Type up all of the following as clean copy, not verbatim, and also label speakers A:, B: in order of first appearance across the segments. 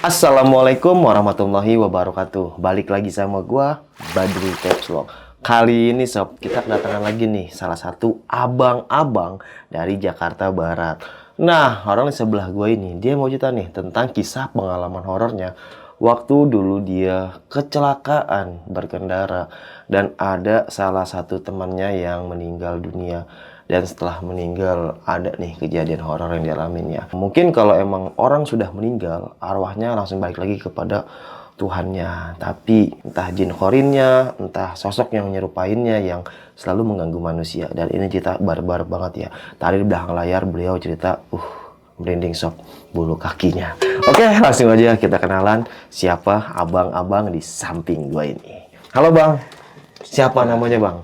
A: Assalamualaikum warahmatullahi wabarakatuh. Balik lagi sama gua Badri Capslock. Kali ini sob, kita kedatangan lagi nih salah satu abang-abang dari Jakarta Barat. Nah, orang di sebelah gua ini dia mau cerita nih tentang kisah pengalaman horornya waktu dulu dia kecelakaan berkendara dan ada salah satu temannya yang meninggal dunia. Dan setelah meninggal ada nih kejadian horor yang dialaminya. Mungkin kalau emang orang sudah meninggal, arwahnya langsung balik lagi kepada Tuhannya. Tapi entah jin khorinnya, entah sosok yang menyerupainnya yang selalu mengganggu manusia. Dan ini cerita barbar banget ya. Tadi di belakang layar beliau cerita, merinding sob bulu kakinya. Oke, langsung aja kita kenalan siapa abang-abang di samping gua ini. Halo bang, siapa namanya bang?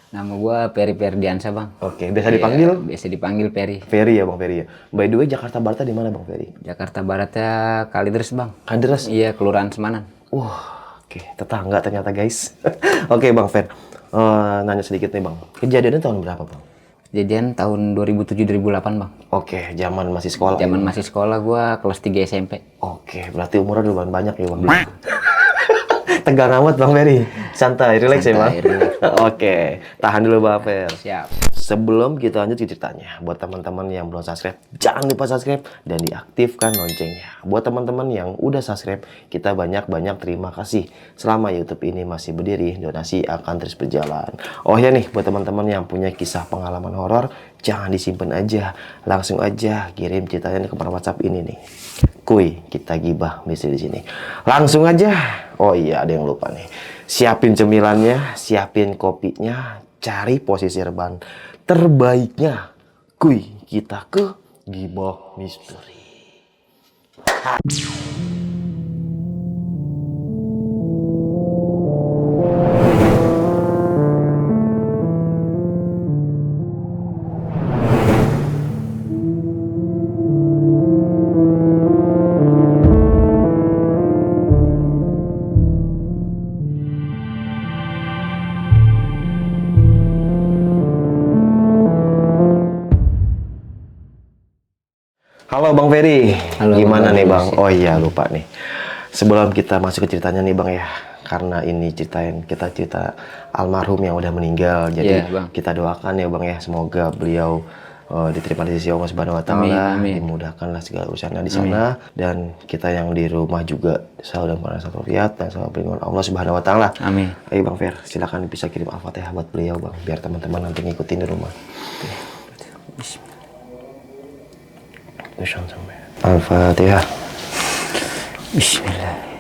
B: Nama gua Peri Ferdiansa bang.
A: Oke, biasa dipanggil?
B: Biasa dipanggil Peri.
A: Ferry ya bang Ferry ya. By the way, Jakarta Baratnya di mana bang Ferry?
B: Jakarta Baratnya Kalideres bang.
A: Kalideres?
B: Iya, Kelurahan Semanan.
A: Oke, tetangga ternyata guys. Oke bang Fer, nanya sedikit nih bang. Kejadiannya tahun berapa bang?
B: Kejadian tahun 2007-2008 bang.
A: Oke, zaman masih sekolah.
B: Zaman masih sekolah gua kelas 3 SMP.
A: Oke, berarti umurnya lumayan banyak ya bang. Tegang amat bang Ferry. Santai, relax ya bang. Oke, tahan dulu bang Fer.
B: Siap.
A: Sebelum kita lanjut ke ceritanya, buat teman-teman yang belum subscribe, jangan lupa subscribe dan diaktifkan loncengnya. Buat teman-teman yang udah subscribe, kita banyak-banyak terima kasih. Selama YouTube ini masih berdiri, donasi akan terus berjalan. Oh ya nih, buat teman-teman yang punya kisah pengalaman horor, jangan disimpan aja, langsung aja kirim ceritanya ke nomor WhatsApp ini nih. Kuy, kita gibah mesti di sini. Langsung aja. Oh iya, ada yang lupa nih. Siapin cemilannya, siapin kopinya, cari posisi rebahan terbaiknya. Kuy, kita ke Gibah Misteri. Halo Bang Ferry,
B: Halo,
A: gimana nih Bang?
B: Mas.
A: Oh iya lupa nih. Sebelum kita masuk ke ceritanya nih Bang ya, karena ini kita cerita almarhum yang udah meninggal, jadi
B: Iya, Bang.
A: kita doakan ya Bang ya, semoga beliau diterima di sisi Allah Subhanahu Wa Taala,
B: Amin.
A: dimudahkanlah segala urusannya di sana, dan kita yang di rumah juga selalu dalam keadaan satu riat dan selalu perlindungan Allah Subhanahu Wa Taala.
B: Amin.
A: Ayo Bang Fer, silakan bisa kirim Al-Fatihah buat beliau Bang, biar teman-teman nanti ngikutin di rumah. Al-Fatihah.
B: Bismillahirrahmanirrahim.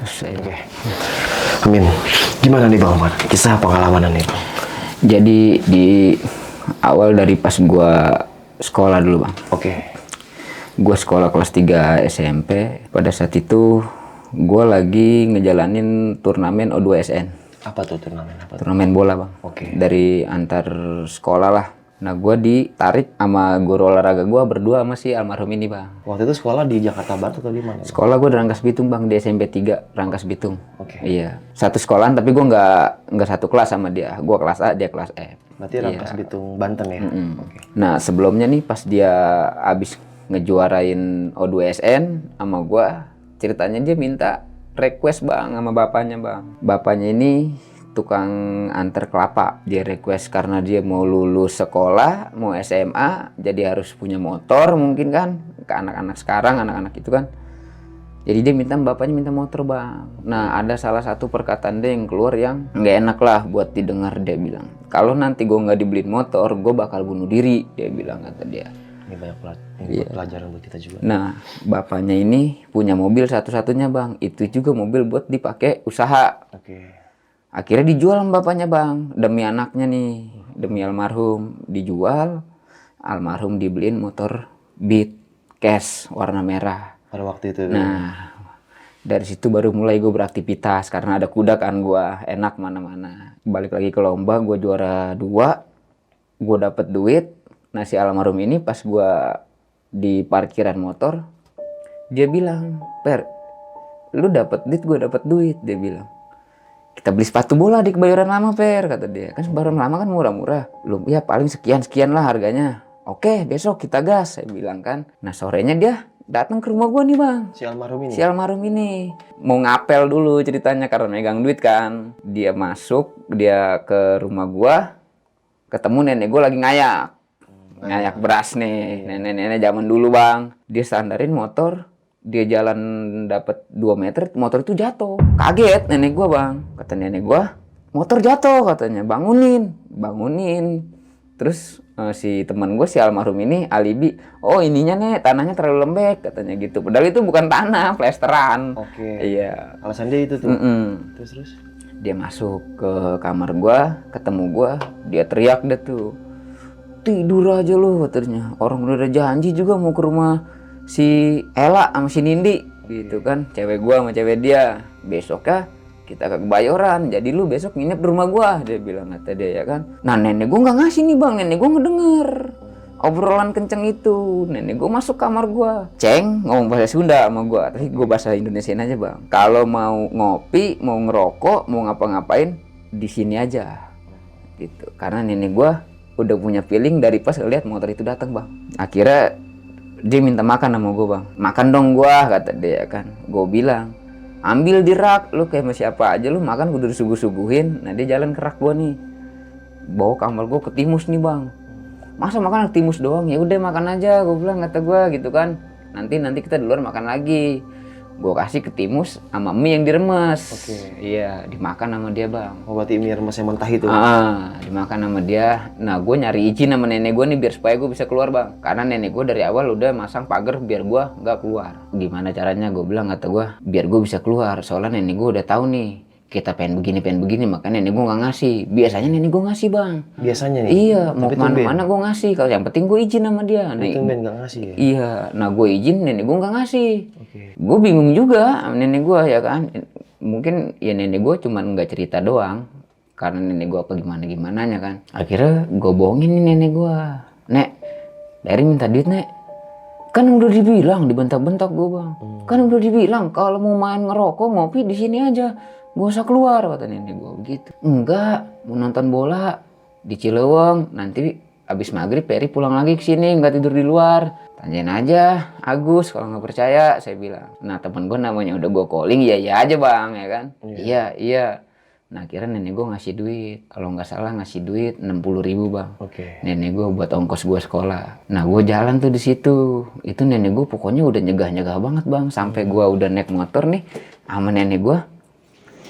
A: Oke. Amin. Gimana nih Bang? Kisah pengalaman nih Bang?
B: Jadi di awal dari pas gua sekolah dulu bang.
A: Oke.
B: Gua sekolah kelas 3 SMP. Pada saat itu gua lagi ngejalanin turnamen O2SN.
A: Apa tuh turnamen? Apa tuh?
B: Turnamen bola bang.
A: Oke.
B: Dari antar sekolah lah. Nah gua ditarik sama guru olahraga gua berdua sama si almarhum ini bang.
A: Waktu itu sekolah di Jakarta Barat atau di mana? Bang?
B: Sekolah gua di Rangkas Bitung bang, di SMP 3 Rangkas Bitung.
A: Oke.
B: Iya. Satu sekolahan tapi gua nggak satu kelas sama dia. Gua kelas A, dia kelas F.
A: Berarti Rangkas Bitung Banten ya? Oke.
B: Nah sebelumnya nih pas dia abis ngejuarain O2SN sama gua, ceritanya dia minta request bang sama bapaknya bang. Bapaknya ini tukang antar kelapa. Dia request karena dia mau lulus sekolah, mau SMA, jadi harus punya motor mungkin kan. Ke anak-anak sekarang, anak-anak itu kan. Jadi dia bapaknya minta motor bang. Nah ada salah satu perkataan dia yang keluar yang nggak enak lah buat didengar. Dia bilang, kalau nanti gue nggak dibeliin motor, gue bakal bunuh diri. Dia bilang kata dia.
A: Ini banyak pelajaran buat kita juga.
B: Nah bapaknya ini punya mobil satu-satunya bang. Itu juga mobil buat dipakai usaha.
A: Oke.
B: Akhirnya dijual sama bapaknya bang. Demi anaknya nih, demi almarhum dijual. Almarhum dibeliin motor Beat Cash warna merah.
A: Pada waktu itu.
B: Nah, dari situ baru mulai gue beraktivitas karena ada kuda kan gue enak mana-mana. Balik lagi ke lomba, gue juara 2, gue dapet duit. Nah si almarhum ini pas gue di parkiran motor, dia bilang, Per, lu dapet duit, gue dapet duit, dia bilang. kita beli sepatu bola di Kebayoran Lama Per, kata dia. Kan Kebayoran Lama kan murah-murah. Belum, ya paling sekian-sekian lah harganya. Oke, besok kita gas, saya bilang kan. Nah sorenya dia datang ke rumah gua nih bang.
A: Si almarhum ini.
B: Si almarhum ini mau ngapel dulu ceritanya karena megang duit kan. Dia masuk, dia ke rumah gua, ketemu nenek gua lagi ngayak beras nih. Nenek-nenek zaman dulu bang. Dia standarin motor, dia jalan dapat 2 meter, motor itu jatuh. Kaget nenek gua bang. Kata nenek gua, motor jatuh katanya, bangunin. Terus si teman gue si almarhum ini alibi, oh ininya nih tanahnya terlalu lembek katanya gitu. Padahal itu bukan tanah, plesteran.
A: Oke.
B: Iya.
A: Alasan dia itu tuh. Terus.
B: Dia masuk ke kamar gua, ketemu gua, dia teriak deh tuh. Tidur aja lu katanya. Orang udah ada janji juga mau ke rumah si Ella sama si Nindi gitu kan. Cewek gua sama cewek dia. Besoknya kita ke Kebayoran, jadi lu besok nginep di rumah gua, dia bilang kata dia ya kan. Nah nenek gua nggak ngasih nih bang, nenek gua ngedenger obrolan kenceng itu. Nenek gua masuk kamar gua, Ceng ngomong bahasa Sunda sama gua, tapi gua bahasa Indonesiain aja bang. Kalau mau ngopi, mau ngerokok, mau ngapa-ngapain di sini aja, gitu. Karena nenek gua udah punya feeling dari pas lihat motor itu datang bang. Akhirnya dia minta makan sama gua bang, makan dong gua kata dia kan. Gua bilang, ambil di rak, lu kayak siapa aja lu makan kudu disuguh-suguhin. Nah dia jalan ke rak gua nih, bawa kamar gua ke timus nih bang. Masa makan ke timus doang? Ya udah makan aja, gua bilang kata gua gitu kan. Nanti kita di luar makan lagi. Gua kasih ke timus sama mie yang diremes.
A: Oke.
B: Iya, dimakan sama dia bang.
A: Oh berarti mie remes yang mentah itu.
B: Dimakan sama dia. Nah gue nyari izin sama nenek gue nih biar supaya gue bisa keluar bang. Karena nenek gue dari awal udah masang pagar biar gue nggak keluar. Gimana caranya? Gue bilang kata gue biar gue bisa keluar. Soalnya nenek gue udah tahu nih kita pengen begini, makanya nenek gue nggak ngasih. Biasanya nenek gue ngasih bang.
A: Biasanya nih.
B: Iya, mau
A: Tapi
B: kemana-mana gue ngasih. Kalau yang penting gue izin sama dia. Nah,
A: tumben nggak ngasih ya?
B: iya, nah gue izin, nenek gue nggak ngasih.
A: Oke.
B: Gue bingung juga sama nenek gue ya kan. Mungkin ya nenek gue cuman nggak cerita doang. Karena nenek gue apa gimananya kan. Akhirnya gue bohongin nih nenek gue. Nek, dari minta duit nek. Kan udah dibilang, dibentak-bentak gue bang. Kan udah dibilang kalau mau main ngerokok ngopi di sini aja. Gak usah keluar kata nenek gue gitu. Enggak, mau nonton bola di Cileweng. Nanti abis maghrib Peri pulang lagi ke sini, nggak tidur di luar. Tanyain aja Agus kalau nggak percaya, saya bilang. Nah teman gue namanya udah gue calling, iya aja bang ya kan. Iya. Nah akhirnya nenek gue ngasih duit, kalau nggak salah ngasih duit 60.000 bang.
A: Oke.
B: Nenek gue buat ongkos gue sekolah. Nah gue jalan tuh di situ. Itu nenek gue pokoknya udah nyegah banget bang. Sampai gue udah naik motor nih sama nenek gue.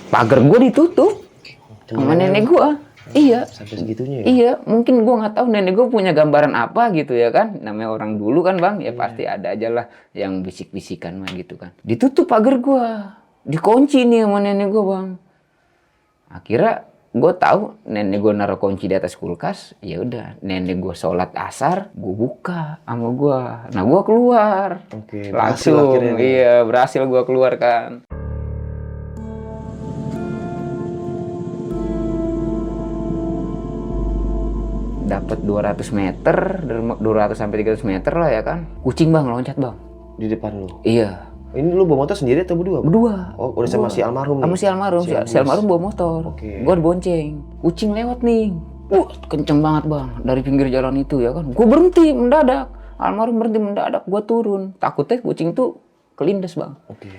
B: Pagar gue ditutup sama nenek gue. Iya.
A: Sampai segitunya ya?
B: Iya, mungkin gue nggak tahu nenek gue punya gambaran apa gitu ya kan. Namanya orang dulu kan bang, ya pasti ada aja lah yang bisik-bisikan mah gitu kan. Ditutup pagar gue, dikunci nih sama nenek gue bang. Akhirnya gue tahu nenek gue naruh kunci di atas kulkas. Ya udah, nenek gue sholat asar, gue buka sama gue. Nah gue keluar.
A: Oke, berhasil
B: Langsung,
A: akhirnya nih.
B: iya berhasil gue keluar kan. Dapat 200 meter, 200 sampai 300 meter lah ya kan. Kucing bang, loncat bang.
A: Di depan lu?
B: Iya.
A: Ini lu bawa motor sendiri atau berdua?
B: Berdua.
A: Oh, udah sama si almarhum nih?
B: Sama si almarhum. Si almarhum bawa motor.
A: Oke.
B: Gua bonceng. Kucing lewat nih. Kenceng banget bang. Dari pinggir jalan itu ya kan. Gua berhenti mendadak. Almarhum berhenti mendadak. Gua turun. Takutnya kucing tuh kelindes bang.
A: Oke.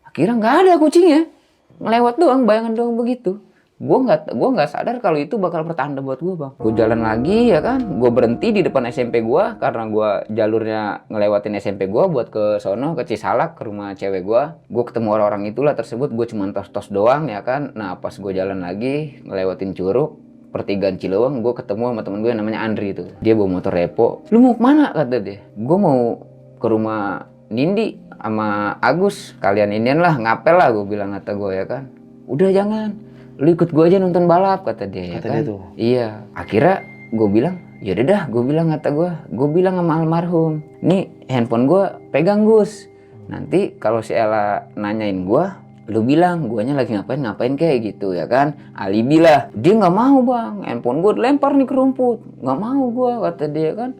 B: Akhirnya nggak ada kucingnya. Ngelewat doang, bayangan doang begitu. Gua nggak sadar kalau itu bakal pertanda buat gua bang. Gua jalan lagi ya kan. Gua berhenti di depan SMP gua karena gua jalurnya ngelewatin SMP gua buat ke sono, ke Cisalak, ke rumah cewek gua. Gua ketemu orang-orang itulah tersebut. Gua cuma tos-tos doang ya kan. Nah pas gua jalan lagi ngelewatin Curug, pertigaan Cileweng, gua ketemu sama temen gue yang namanya Andri itu. Dia bawa motor repo. Lu mau kemana kata dia? Gua mau ke rumah Nindi sama Agus. Kalian inian lah, ngapel lah, gua bilang kata gua ya kan. Udah jangan. Lu ikut gue aja nonton balap kata dia ya kan.
A: Dia tuh.
B: Iya. Akhirnya gue bilang, yaudah dah, gue bilang kata gue bilang sama almarhum, nih handphone gue pegang Gus. Nanti kalau si Ella nanyain gue, lu bilang guanya lagi ngapain kayak gitu ya kan. Alibi lah. Dia nggak mau bang, handphone gue dilempar nih ke rumput. Nggak mau gue kata dia kan.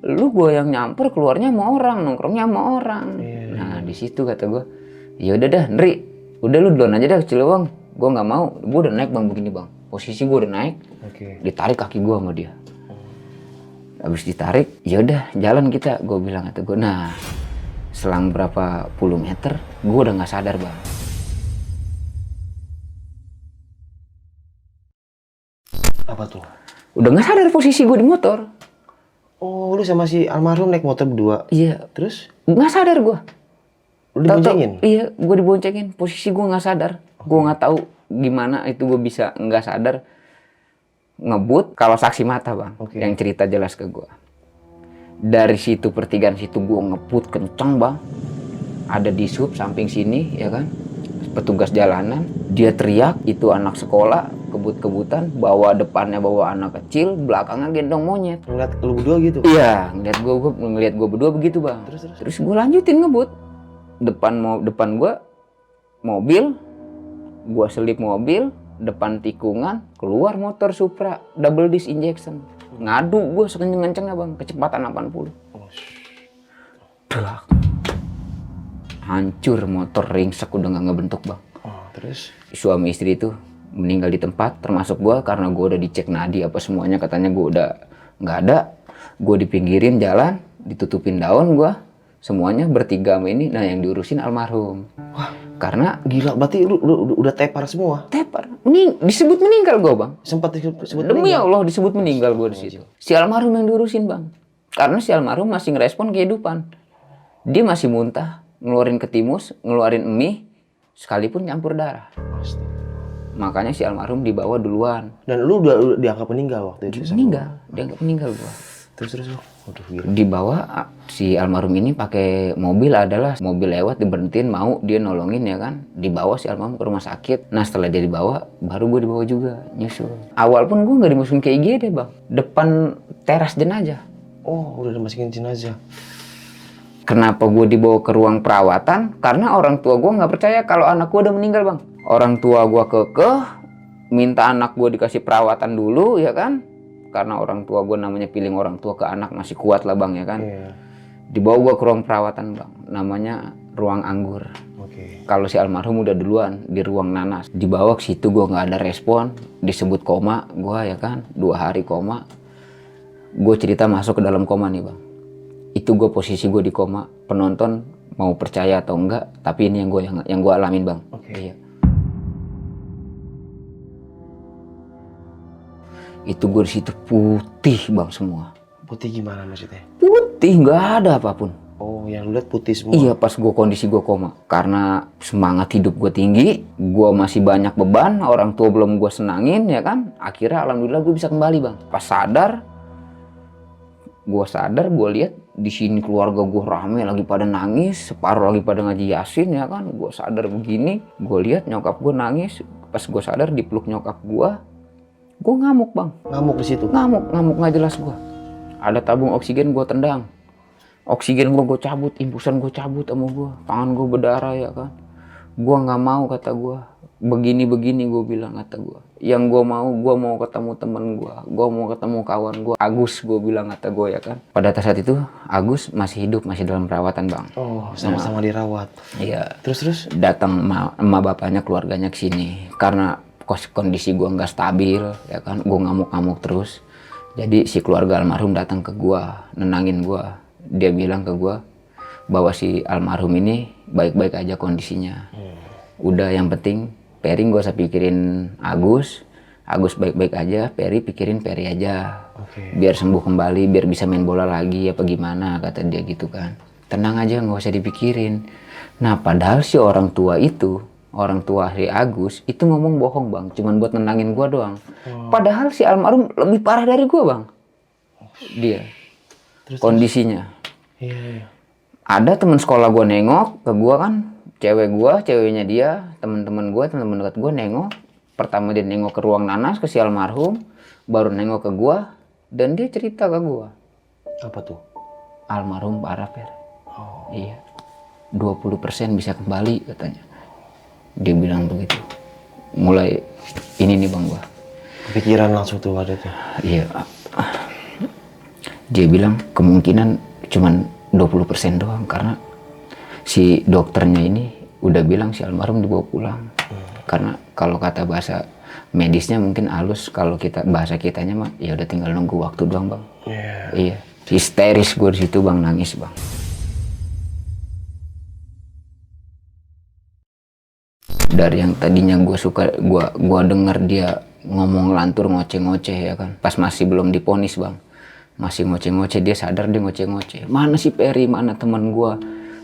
B: Lu gue yang nyamper keluarnya sama orang, nongkrongnya sama orang. Nah di situ kata gue, yaudah dah Nri, udah lu duluan aja dah ke Cileweng. Gue nggak mau, gue udah naik bang begini bang. Posisi gue udah naik, ditarik kaki gue sama dia. Habis ditarik, ya udah jalan kita. Gue bilang kata gue, nah selang berapa puluh meter, gue udah nggak sadar bang.
A: Apa tuh?
B: Udah nggak sadar posisi gue di motor.
A: Oh, lu sama si almarhum naik motor berdua?
B: Iya.
A: Terus?
B: Nggak sadar gue.
A: Lu diboncengin?
B: Iya, gue diboncengin. Posisi gue nggak sadar. Gue nggak tahu gimana itu gue bisa nggak sadar. Ngebut kalau saksi mata bang, yang cerita jelas ke gue. Dari situ pertigaan situ gue ngebut kenceng bang. Ada di sub samping sini ya kan. Petugas jalanan, dia teriak, itu anak sekolah, kebut-kebutan, bawa depannya bawa anak kecil, belakangnya gendong monyet.
A: Ngeliat lu berdua gitu?
B: Iya, ngeliat gue berdua begitu bang. Terus gue lanjutin ngebut. Depan gue mobil, gue selip mobil, depan tikungan, keluar motor Supra, double disc injection. Ngadu gue sekenceng-kencengnya bang, kecepatan 80. Duh. Hancur motor, ringsek, udah nggak ngebentuk bang.
A: Terus?
B: Suami istri itu meninggal di tempat, termasuk gue karena gue udah dicek nadi apa semuanya, katanya gue udah nggak ada. Gue dipinggirin jalan, ditutupin daun gue, semuanya bertiga sama ini. Nah yang diurusin almarhum.
A: Wah,
B: karena
A: gila, berarti lu udah tepar semua?
B: Tepar, disebut meninggal gue bang.
A: Sempat disebut
B: Demi
A: meninggal?
B: Allah disebut meninggal gue di situ. Si almarhum yang diurusin bang, karena si almarhum masih ngerespon kehidupan. Dia masih muntah, ngeluarin ketimus, ngeluarin emih, sekalipun campur darah. Makanya si almarhum dibawa duluan.
A: Dan lu udah dianggap meninggal waktu itu?
B: Meninggal, dianggap meninggal gua.
A: Terus. Waduh, gila.
B: Dibawa si almarhum ini pakai mobil, adalah mobil lewat diberhentiin mau dia nolongin ya kan. Dibawa si almarhum ke rumah sakit. Nah setelah dia dibawa, baru gue dibawa juga nyusul. Awal pun gue nggak dimasukin ke IGD bang, depan teras jenazah.
A: Oh, udah dimasukin jenazah.
B: Kenapa gue dibawa ke ruang perawatan? Karena orang tua gue nggak percaya kalau anak gue udah meninggal bang. Orang tua gue kekeh, minta anak gue dikasih perawatan dulu ya kan. Karena orang tua gue namanya feeling orang tua ke anak masih kuat lah bang ya kan. Dibawa gue ke ruang perawatan bang, namanya ruang anggur. Kalau si almarhum udah duluan di ruang nanas. Dibawa ke situ gue nggak ada respon, disebut koma gue ya kan, 2 hari koma. Gue cerita masuk ke dalam koma nih bang. Itu gue posisi gue di koma, penonton mau percaya atau enggak, tapi ini yang gue alamin bang. Iya. Itu gue di situ putih bang semua.
A: Putih gimana maksudnya?
B: Putih, nggak ada apapun.
A: Oh, yang lu lihat putih semua?
B: Iya, pas kondisi gue koma. Karena semangat hidup gue tinggi, gue masih banyak beban, orang tua belum gue senangin ya kan. Akhirnya alhamdulillah gue bisa kembali bang. Pas sadar, gue lihat di sini keluarga gue rame lagi pada nangis, separuh lagi pada ngaji yasin ya kan. Gue sadar begini, gue lihat nyokap gue nangis. Pas gue sadar dipeluk nyokap gue ngamuk bang.
A: Ngamuk di situ?
B: Ngamuk nggak jelas gue. Ada tabung oksigen gue tendang, oksigen gue cabut, impusan gue cabut sama gue, tangan gue berdarah ya kan. Gue nggak mau kata gue, begini gue bilang kata gue. Yang gue mau ketemu temen gue mau ketemu kawan gue, Agus gue bilang kata gue ya kan. Pada saat itu Agus masih hidup, masih dalam perawatan bang.
A: Oh, sama-sama dirawat.
B: Iya.
A: Terus?
B: Datang emak bapaknya, keluarganya ke sini karena kondisi gue nggak stabil ya kan. Gue ngamuk terus. Jadi si keluarga almarhum datang ke gue, nenangin gue. Dia bilang ke gue bahwa si almarhum ini baik-baik aja kondisinya. Udah yang penting Peri gak usah pikirin Agus baik-baik aja, Peri pikirin Peri aja. Biar sembuh kembali, biar bisa main bola lagi apa gimana, kata dia gitu kan. Tenang aja, gak usah dipikirin. Nah padahal si orang tua si Agus itu ngomong bohong bang, cuman buat nenangin gue doang. Padahal si almarhum lebih parah dari gue bang. Dia kondisinya.
A: Iya.
B: Ada teman sekolah gue nengok ke gue kan, ceweknya dia, teman dekat gue nengok. Pertama dia nengok ke ruang nanas ke si almarhum, baru nengok ke gue, dan dia cerita ke gue.
A: Apa tuh?
B: Almarhum parah Per. Iya. 20% bisa kembali katanya. Dia bilang begitu. Mulai ini nih bang gue.
A: Kepikiran langsung tuh ada tuh.
B: Iya. Dia bilang kemungkinan cuman 20% doang karena si dokternya ini udah bilang si almarhum dibawa pulang. Karena kalau kata bahasa medisnya mungkin halus, kalau kita bahasa kitanya mah ya udah tinggal nunggu waktu doang bang. Iya, histeris gue di situ bang, nangis bang. Dari yang tadinya gue suka, gua denger dia ngomong lantur ngoceh-ngoceh ya kan, pas masih belum diponis bang, masih ngoceh-ngoceh, dia sadar dia ngoceh-ngoceh. Mana si Peri, mana teman gue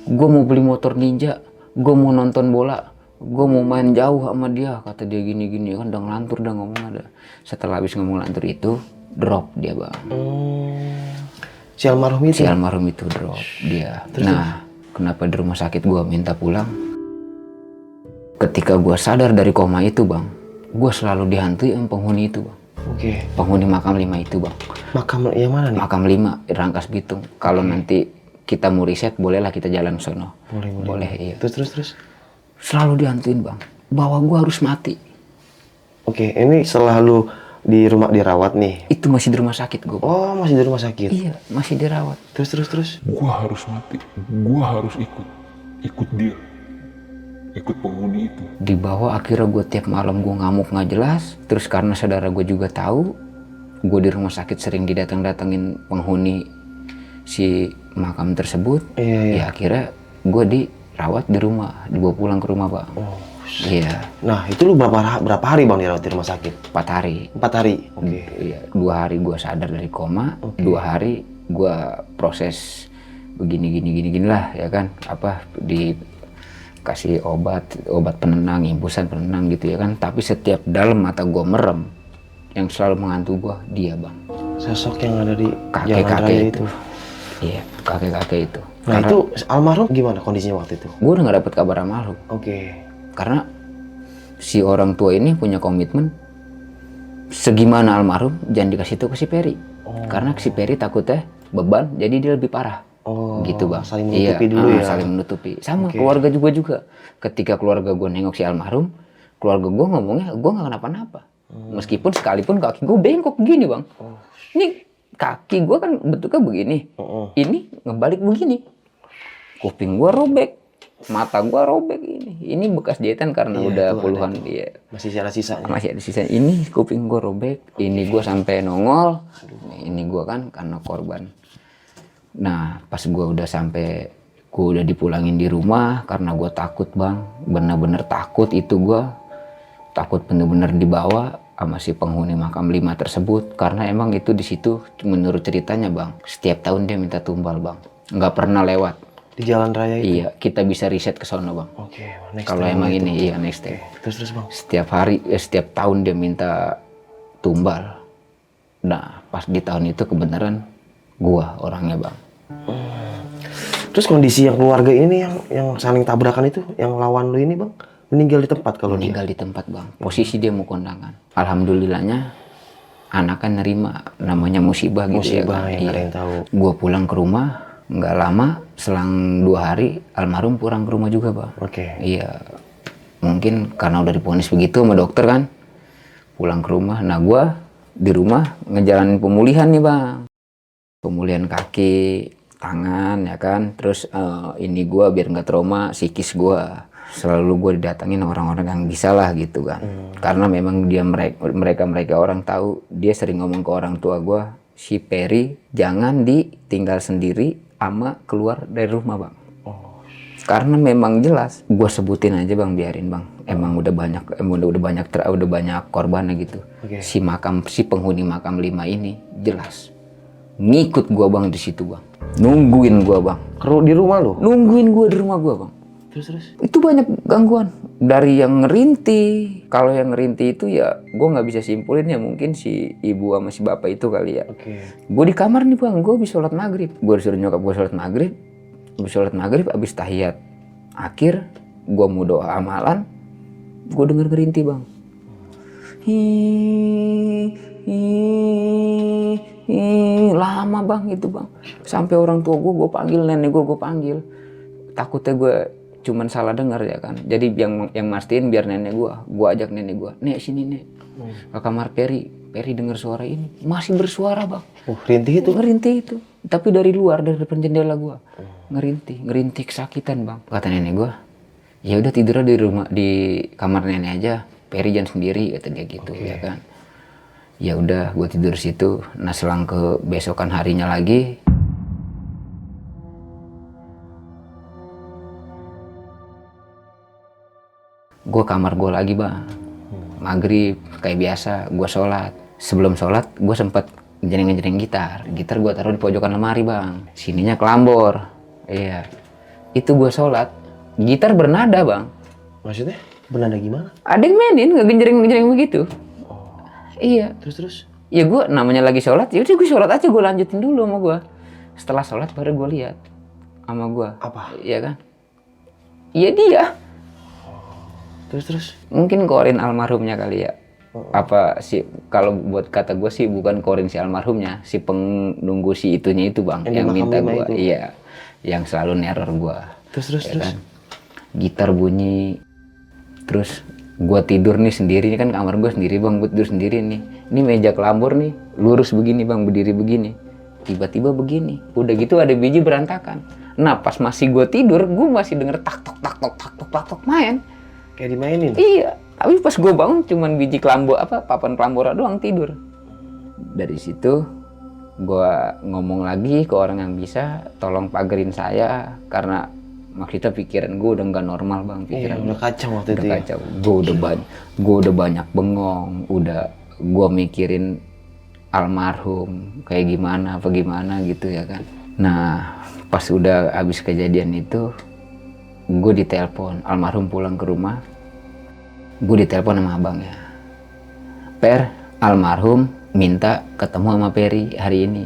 B: mau beli motor ninja, gue mau nonton bola, gue mau main jauh sama dia, kata dia gini-gini kan, udah ngelantur, udah ngomong ada. Setelah habis ngomong lantur itu, drop dia bang.
A: Si almarhum itu?
B: Si almarhum itu drop dia. Nah, kenapa di rumah sakit gue minta pulang? Ketika gue sadar dari koma itu bang, gue selalu dihantui sama penghuni itu bang. Penghuni makam 5 itu bang.
A: Makam yang mana nih?
B: Makam 5, Rangkas Bitung. Kalau nanti kita mau riset, bolehlah kita jalan sono. Boleh, iya.
A: Terus?
B: Selalu dihantuin bang, bahwa gue harus mati.
A: Ini setelah lu di rumah dirawat nih?
B: Itu masih di rumah sakit gue.
A: Oh, masih di rumah sakit?
B: Iya, masih dirawat.
A: Terus?
C: Gue harus mati, gue harus ikut dia, ikut penghuni itu.
B: Di bawah akhirnya gue tiap malam gue ngamuk nggak jelas. Terus karena saudara gue juga tahu, gue di rumah sakit sering didatang-datangin penghuni si makam tersebut. Ya akhirnya gue dirawat di rumah, dibawa pulang ke rumah bang. Iya.
A: Nah itu lu berapa hari bang dirawat di rumah sakit?
B: 4 hari.
A: 4 hari?
B: Iya, 2 hari gue sadar dari koma, 2 hari gue proses begini lah ya kan, apa dikasih obat penenang, impusan penenang gitu ya kan. Tapi setiap dalam mata gue merem, yang selalu mengantuk gue dia bang.
A: Sosok yang ada di
B: kakek itu. Iya, kakek itu.
A: Nah karena, itu almarhum gimana kondisinya waktu itu?
B: Gue udah gak dapet kabar almarhum. Karena si orang tua ini punya komitmen, segimana almarhum jangan dikasih tahu ke si Peri. Karena si Peri takutnya beban, jadi dia lebih parah. Gitu bang.
A: Saling menutupi dulu ya.
B: Saling menutupi. Sama keluarga juga. Ketika keluarga gue nengok si almarhum, keluarga gue ngomongnya gue nggak kenapa-napa. Meskipun sekalipun kaki gue bengkok gini bang. Ini kaki gue kan bentuknya begini. Ini ngebalik begini. Kuping gue robek. Mata gua robek ini bekas jahitan karena udah puluhan dia.
A: Masih ada sisanya.
B: Masih ada sisanya. Ini kuping gua robek, ini gua sampai nongol. Ini gua kan karena korban. Nah, pas gua udah sampai, gua udah dipulangin di rumah karena gua takut bang, bener-bener takut itu gua. Takut bener-bener dibawa sama si penghuni makam 5 tersebut karena emang itu di situ menurut ceritanya bang, setiap tahun dia minta tumbal bang, nggak pernah lewat.
A: Di jalan raya itu?
B: Iya, kita bisa riset ke sono bang. Kalau emang ini, iya next time.
A: Terus bang?
B: Setiap tahun dia minta tumbal. Nah, pas di tahun itu kebenaran gua orangnya bang.
A: Terus kondisi yang keluarga ini yang saling tabrakan itu, yang lawan lu ini bang, meninggal di tempat kalau
B: meninggal di tempat bang. Posisi dia mau kondangan. Alhamdulillahnya anaknya nerima, namanya musibah gitu ya.
A: Musibah yang ada yang tahu.
B: Gua pulang ke rumah. Nggak lama, selang 2 hari, almarhum pulang ke rumah juga bang. Iya, mungkin karena udah diponis begitu sama dokter kan, pulang ke rumah. Nah gue di rumah ngejalanin pemulihan nih bang, pemulihan kaki, tangan ya kan. Terus ini gue biar nggak trauma, psikis gue selalu gue didatangin orang-orang yang bisa lah gitu kan. Karena memang mereka orang tahu, dia sering ngomong ke orang tua gue, si Peri jangan ditinggal sendiri sama keluar dari rumah bang. Karena memang jelas, gue sebutin aja bang, biarin bang. Emang udah banyak korbannya gitu. Si penghuni makam 5 ini jelas ngikut gue bang di situ bang, nungguin gue bang.
A: Di rumah lo?
B: Nungguin gue di rumah gue bang.
A: Terus?
B: Itu banyak gangguan dari yang ngerintih. Kalau yang ngerintih itu ya gue nggak bisa simpulin ya, mungkin si ibu sama si bapak itu kali ya. Gue di kamar nih bang, gue habis sholat maghrib. Gue disuruh nyokap gue sholat maghrib. Habis sholat maghrib, habis tahiyat akhir, gue mau doa amalan, gue denger ngerintih bang. Lama bang itu bang. Sampai orang tua gue panggil, nenek gue panggil. Takutnya gue cuman salah dengar ya kan. Jadi yang mastiin biar nenek gue ajak nenek gue, nek sini nek, ke kamar Peri dengar suara ini, masih bersuara bang. Ngerintih itu, tapi dari luar, dari depan jendela gue, ngerintih kesakitan bang. Kata nenek gue, Ya udah tidur di rumah, di kamar nenek aja. Peri jangan sendiri, kata dia gitu. Ya kan. Ya udah, gue tidur situ. Nah selang ke besokan harinya lagi, gue kamar gue lagi bang. Maghrib kayak biasa gue sholat. Sebelum sholat gue sempet ngejreng gitar. Gitar gue taruh di pojokan lemari bang. Sininya kelambor. Iya. Itu gue sholat. Gitar bernada bang.
A: Maksudnya bernada gimana?
B: Ada yang mainin ngegenjreng begitu. Iya.
A: Terus?
B: Ya gue namanya lagi sholat. Ya udah gue sholat aja, gue lanjutin dulu sama gue. Setelah sholat baru gue lihat sama gue.
A: Apa?
B: Iya kan? Iya dia.
A: Terus?
B: Mungkin korin almarhumnya kali ya. Apa sih, kalau buat kata gue sih bukan korin si almarhumnya, si penunggu si itunya itu bang, yang minta gue. Iya, yang selalu neror gue.
A: Terus?
B: Kan? Gitar bunyi, terus gue tidur nih sendiri, ini kan kamar gue sendiri bang, gue tidur sendiri nih. Ini meja kelambor nih, lurus begini bang, berdiri begini. Tiba-tiba begini, udah gitu ada biji berantakan. Nah pas masih gue tidur, gue masih denger tak tok main.
A: Kayak dimainin?
B: Iya, tapi pas gue bangun cuman biji kelambor, papan kelambor doang tidur. Dari situ gue ngomong lagi ke orang yang bisa, tolong pagerin saya, karena maksudnya pikiran gue udah nggak normal bang, pikiran
A: udah kacau waktu itu.
B: Udah kacau, gue udah banyak bengong, udah gue mikirin almarhum kayak gimana gitu ya kan. Nah pas udah abis kejadian itu, gue ditelepon, almarhum pulang ke rumah, gue ditelepon sama abangnya. Per, almarhum minta ketemu sama Peri hari ini.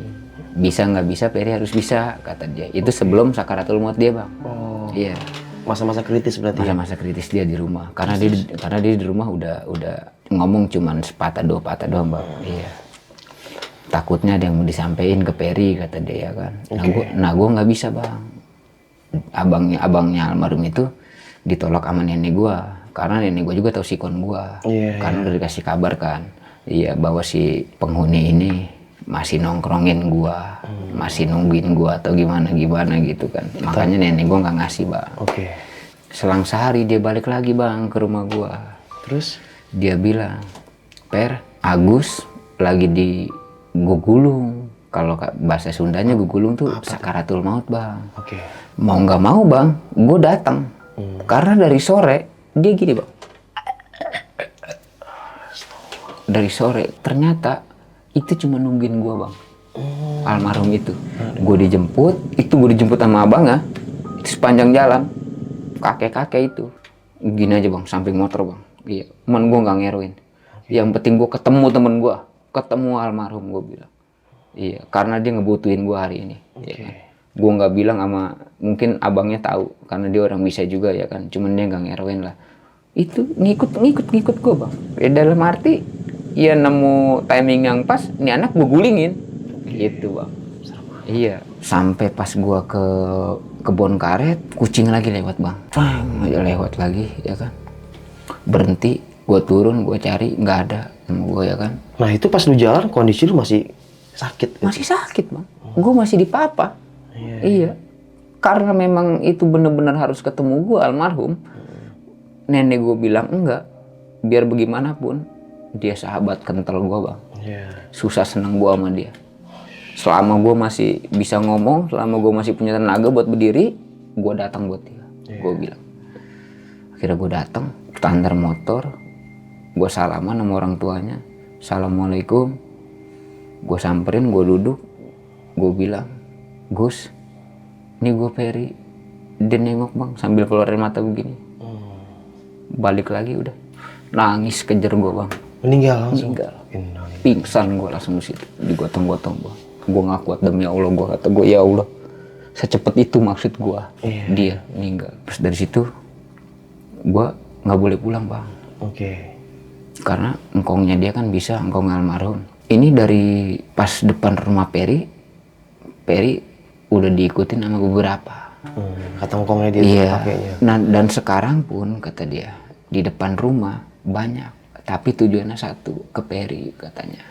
B: Bisa nggak bisa, Peri harus bisa, kata dia. Itu sebelum sakaratul maut dia bang. Iya.
A: Masa-masa kritis berarti.
B: Masa-masa kritis dia di rumah. Karena dia di rumah udah ngomong cuman sepatah dua patah doang bang. Iya. Takutnya ada yang mau disampaikan ke Peri, kata dia kan. Nah gue nggak bisa bang. Abangnya almarhum itu ditolak sama nenek gua, karena nenek gua juga tahu sikon gua. Karena udah dikasih kabar kan, iya, bahwa si penghuni ini masih nongkrongin gua, masih nungguin gua atau gimana gitu kan. Makanya nenek gua nggak ngasih bang. Selang sehari dia balik lagi bang ke rumah gua.
A: Terus
B: dia bilang, Per, Agus lagi di gugulung. Kalau bahasa Sundanya gugulung tuh sakaratul maut bang. Mau nggak mau bang, gue datang. Karena dari sore dia gini bang. Dari sore ternyata itu cuma nungguin gue bang. Almarhum itu. Gue dijemput sama abangnya. Itu sepanjang jalan. Kakek itu. Gini aja bang, samping motor bang. Iya. Cuman gue nggak ngeroin. Yang penting gue ketemu temen gue. Ketemu almarhum, gue bilang. Iya, karena dia ngebutuhin gue hari ini. Ya kan? Gue nggak bilang sama, mungkin abangnya tahu karena dia orang bisa juga ya kan, cuman dia nggak ngeroin lah. Itu ngikut gue bang. Ya dalam arti ya nemu timing yang pas, nih anak gue gulingin gitu bang. Iya, sampai pas gue ke kebun karet, kucing lagi lewat bang. Aja lewat lagi ya kan. Berhenti, gue turun, gue cari, nggak ada sama gue ya kan.
A: Nah itu pas lu jalan kondisi lu masih sakit?
B: Masih sakit bang. Gue masih dipapa. Iya. Karena memang itu benar-benar harus ketemu gue almarhum. Nenek gue bilang enggak. Biar bagaimanapun dia sahabat kental gue bang. Susah seneng gue sama dia. Selama gue masih bisa ngomong, selama gue masih punya tenaga buat berdiri, gue datang buat dia. Gue bilang. Akhirnya gue datang, standar motor, gue salaman sama orang tuanya. Assalamualaikum. Gue samperin, gue duduk, gue bilang, Gus, ini gue Peri. Dia nengok bang sambil keluarin mata begini. Balik lagi udah, nangis kejar gue bang.
A: Meninggal langsung?
B: Meninggal. Pingsan gue langsung di situ, digotong-gotong bang. Gue nggak kuat demi Allah, gue kata gue ya Allah, secepat itu maksud gue. Dia meninggal. Terus dari situ, gue nggak boleh pulang bang. Karena engkongnya dia kan bisa, engkong almarhum. Ini dari pas depan rumah Peri udah diikutin sama beberapa.
A: Kata engkongnya dia.
B: Iya. Nah, dan sekarang pun kata dia di depan rumah banyak, tapi tujuannya satu, ke Peri katanya.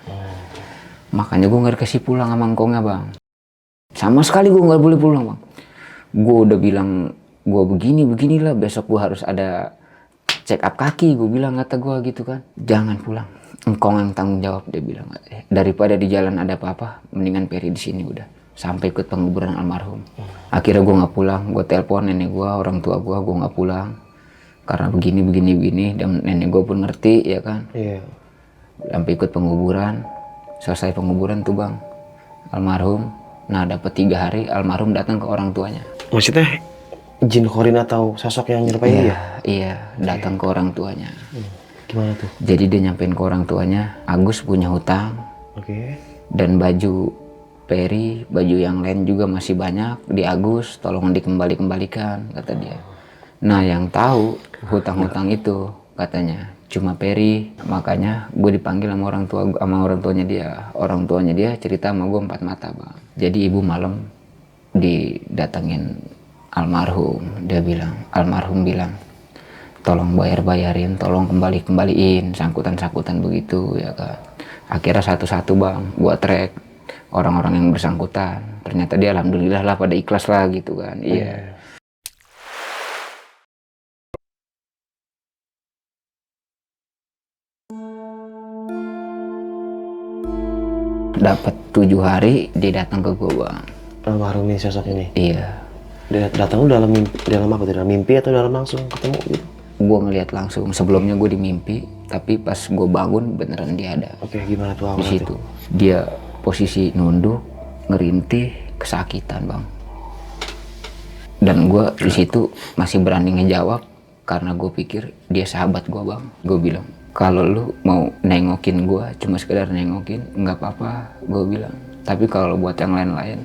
B: Makanya gue nggak dikasih pulang sama engkongnya bang. Sama sekali gue nggak boleh pulang bang. Gue udah bilang gue beginilah, besok gue harus ada check up kaki, gue bilang kata gue gitu kan. Jangan pulang, engkau yang tanggung jawab, dia bilang. Daripada di jalan ada apa-apa, mendingan Peri di sini udah, sampai ikut penguburan almarhum. Akhirnya gue nggak pulang, gue telepon nenek gue, orang tua gue nggak pulang karena begini, dan nenek gue pun ngerti ya kan.
A: Iya.
B: Sampai ikut penguburan, selesai penguburan tuh bang, almarhum. Nah dapat 3 hari almarhum datang ke orang tuanya.
A: Maksudnya jin Korin atau sosok yang nyerupai dia?
B: Iya, datang ke orang tuanya.
A: Gimana tuh?
B: Jadi dia nyampein ke orang tuanya, Agus punya hutang.
A: Oke.
B: Dan baju Peri, baju yang lain juga masih banyak di Agus, tolong dikembalikan kata dia. Nah yang tahu hutang-hutang itu katanya cuma Peri, makanya gue dipanggil sama orang tuanya dia. Orang tuanya dia cerita sama gue 4 mata bang. Jadi ibu malam didatengin almarhum, almarhum bilang tolong bayarin, tolong kembaliin sangkutan begitu ya kan. Akhirnya satu-satu bang gua track orang-orang yang bersangkutan, ternyata dia alhamdulillah lah pada ikhlas lah gitu kan. Iya. Dapat 7 hari dia datang ke gua bang.
A: Almarhum ini sosok ini.
B: Iya.
A: Dia datang dalam mimpi, dalam apa? Dalam mimpi atau dalam langsung ketemu gitu?
B: Gue ngeliat langsung. Sebelumnya gue di mimpi, tapi pas gue bangun beneran dia ada.
A: Oke, gimana tuh
B: Di
A: awalnya
B: situ dia posisi nunduk, ngerintih, kesakitan bang. Dan gue di situ masih berani ngejawab karena gue pikir dia sahabat gue bang. Gue bilang kalau lu mau nengokin gue, cuma sekedar nengokin, nggak apa-apa. Gue bilang. Tapi kalau buat yang lain-lain,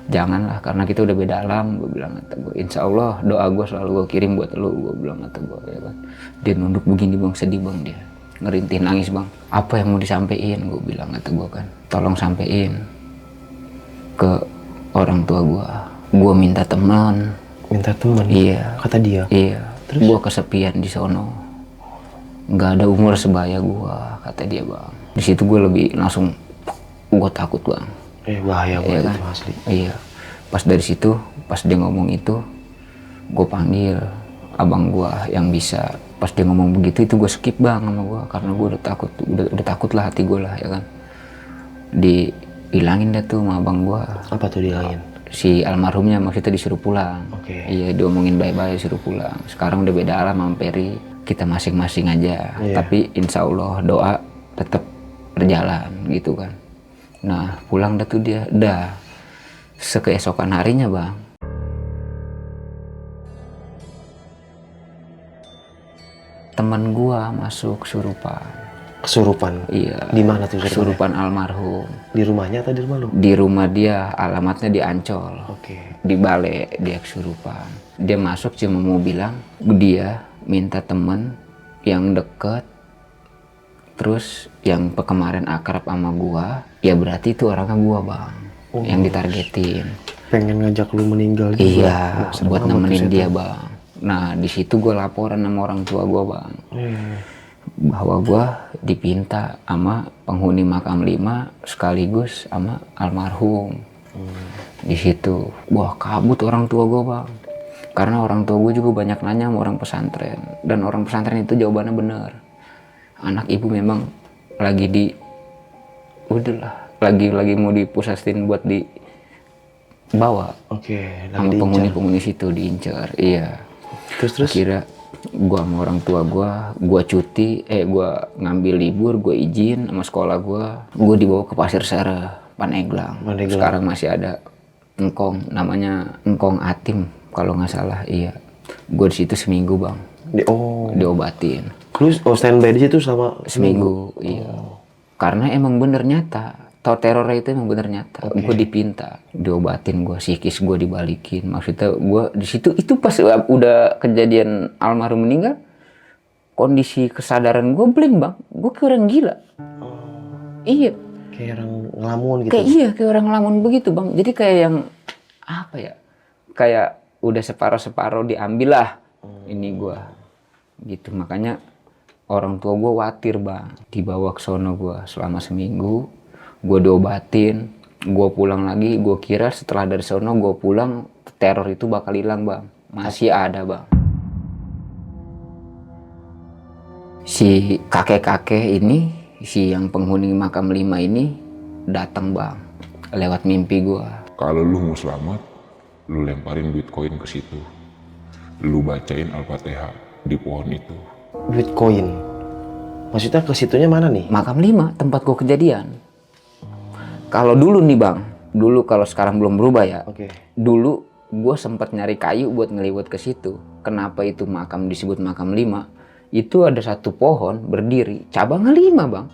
B: janganlah, karena kita udah beda alam. Gue bilang kata gue, insya Allah doa gue selalu gue kirim buat lu. Gue bilang kata gue ya kan. Dia nunduk begini bang, sedih bang dia, ngerintih nangis bang. Apa yang mau disampaikan? Gue bilang kata gue kan, tolong sampein ke orang tua gue. Gue minta teman.
A: Minta teman?
B: Iya.
A: Kata dia?
B: Iya.
A: Terus?
B: Gue kesepian di sono, nggak ada umur sebaya gue, kata dia bang. Di situ gue lebih langsung, gue takut bang.
A: Bahaya
B: Iya
A: banget
B: kan?
A: itu asli.
B: Iya. Pas dari situ, pas dia ngomong itu, gue panggil abang gue yang bisa. Pas dia ngomong begitu, itu gue skip bang sama gue, karena gue udah takut, udah takut lah hati gue lah ya kan. Dihilangin dah tuh sama abang gue.
A: Apa tuh dihilangin?
B: Si almarhumnya maksudnya disuruh pulang.
A: Oke.
B: Iya, diomongin bye-bye suruh pulang. Sekarang udah beda alam sama Peri, kita masing-masing aja.
A: Iya.
B: Tapi insya Allah doa tetap berjalan gitu kan. Nah pulang dah tuh dia, dah sekeesokan harinya bang, teman gua masuk kesurupan.
A: Kesurupan?
B: Iya.
A: Di mana tuh
B: kesurupan? Almarhum.
A: Di rumahnya atau di rumah lu?
B: Di rumah dia, alamatnya di Ancol.
A: Oke.
B: Di Bale dia kesurupan. Dia masuk cuma mau bilang dia minta temen yang deket, terus yang kemarin akrab sama gua, ya berarti itu orangnya gua bang, yang ditargetin.
A: Pengen ngajak lu meninggal juga?
B: Iya,
A: serem
B: buat
A: amat
B: nemenin
A: tuh
B: dia bang. Nah di situ gua laporan sama orang tua gua bang, bahwa gua dipinta sama penghuni makam 5 sekaligus sama almarhum. Di situ, wah kabut orang tua gua bang, karena orang tua gua juga banyak nanya sama orang pesantren, dan orang pesantren itu jawabannya bener. Anak ibu memang lagi lagi mau dipusasin buat dibawa.
A: Oke,
B: sama penghuni situ diincar. Iya.
A: Terus?
B: Akhirnya gua sama orang tua gua cuti, gua ngambil libur, gua izin sama sekolah gua dibawa ke Pasir Sereh, Pandeglang. Sekarang masih ada engkong, namanya Engkong Atim kalau nggak salah. Iya. Gua di situ seminggu bang. Diobatin.
A: Terus standby di situ selama
B: seminggu. Iya. Karena emang bener nyata. Teror itu emang bener nyata. Gue dipinta, diobatin gue, psikis gue dibalikin. Maksudnya gue di situ itu pas udah kejadian almarhum meninggal, kondisi kesadaran gue blank bang. Gue kayak orang gila. Iya.
A: Kayak orang ngelamun gitu.
B: Kayak orang ngelamun begitu bang. Jadi kayak yang apa ya? Kayak udah separuh diambil lah. Ini gue. Gitu, makanya orang tua gue khawatir bang. Dibawa ke sono gue selama seminggu, gue diobatin, gue pulang lagi. Gue kira setelah dari sono gue pulang, teror itu bakal hilang bang. Masih ada bang. Si kakek-kakek ini, si yang penghuni makam 5 ini datang bang, lewat mimpi gua.
C: Kalau lu mau selamat, lu lemparin duit koin ke situ. Lu bacain Al-Fatihah di pohon itu.
A: Duit koin. Maksudnya ke situnya mana nih?
B: Makam 5 tempat gua kejadian. Kalau dulu nih bang, dulu kalau sekarang belum berubah ya.
A: Oke.
B: Dulu gue sempat nyari kayu buat ngeliwat ke situ. Kenapa itu makam disebut makam 5? Itu ada satu pohon berdiri, cabangnya 5 bang.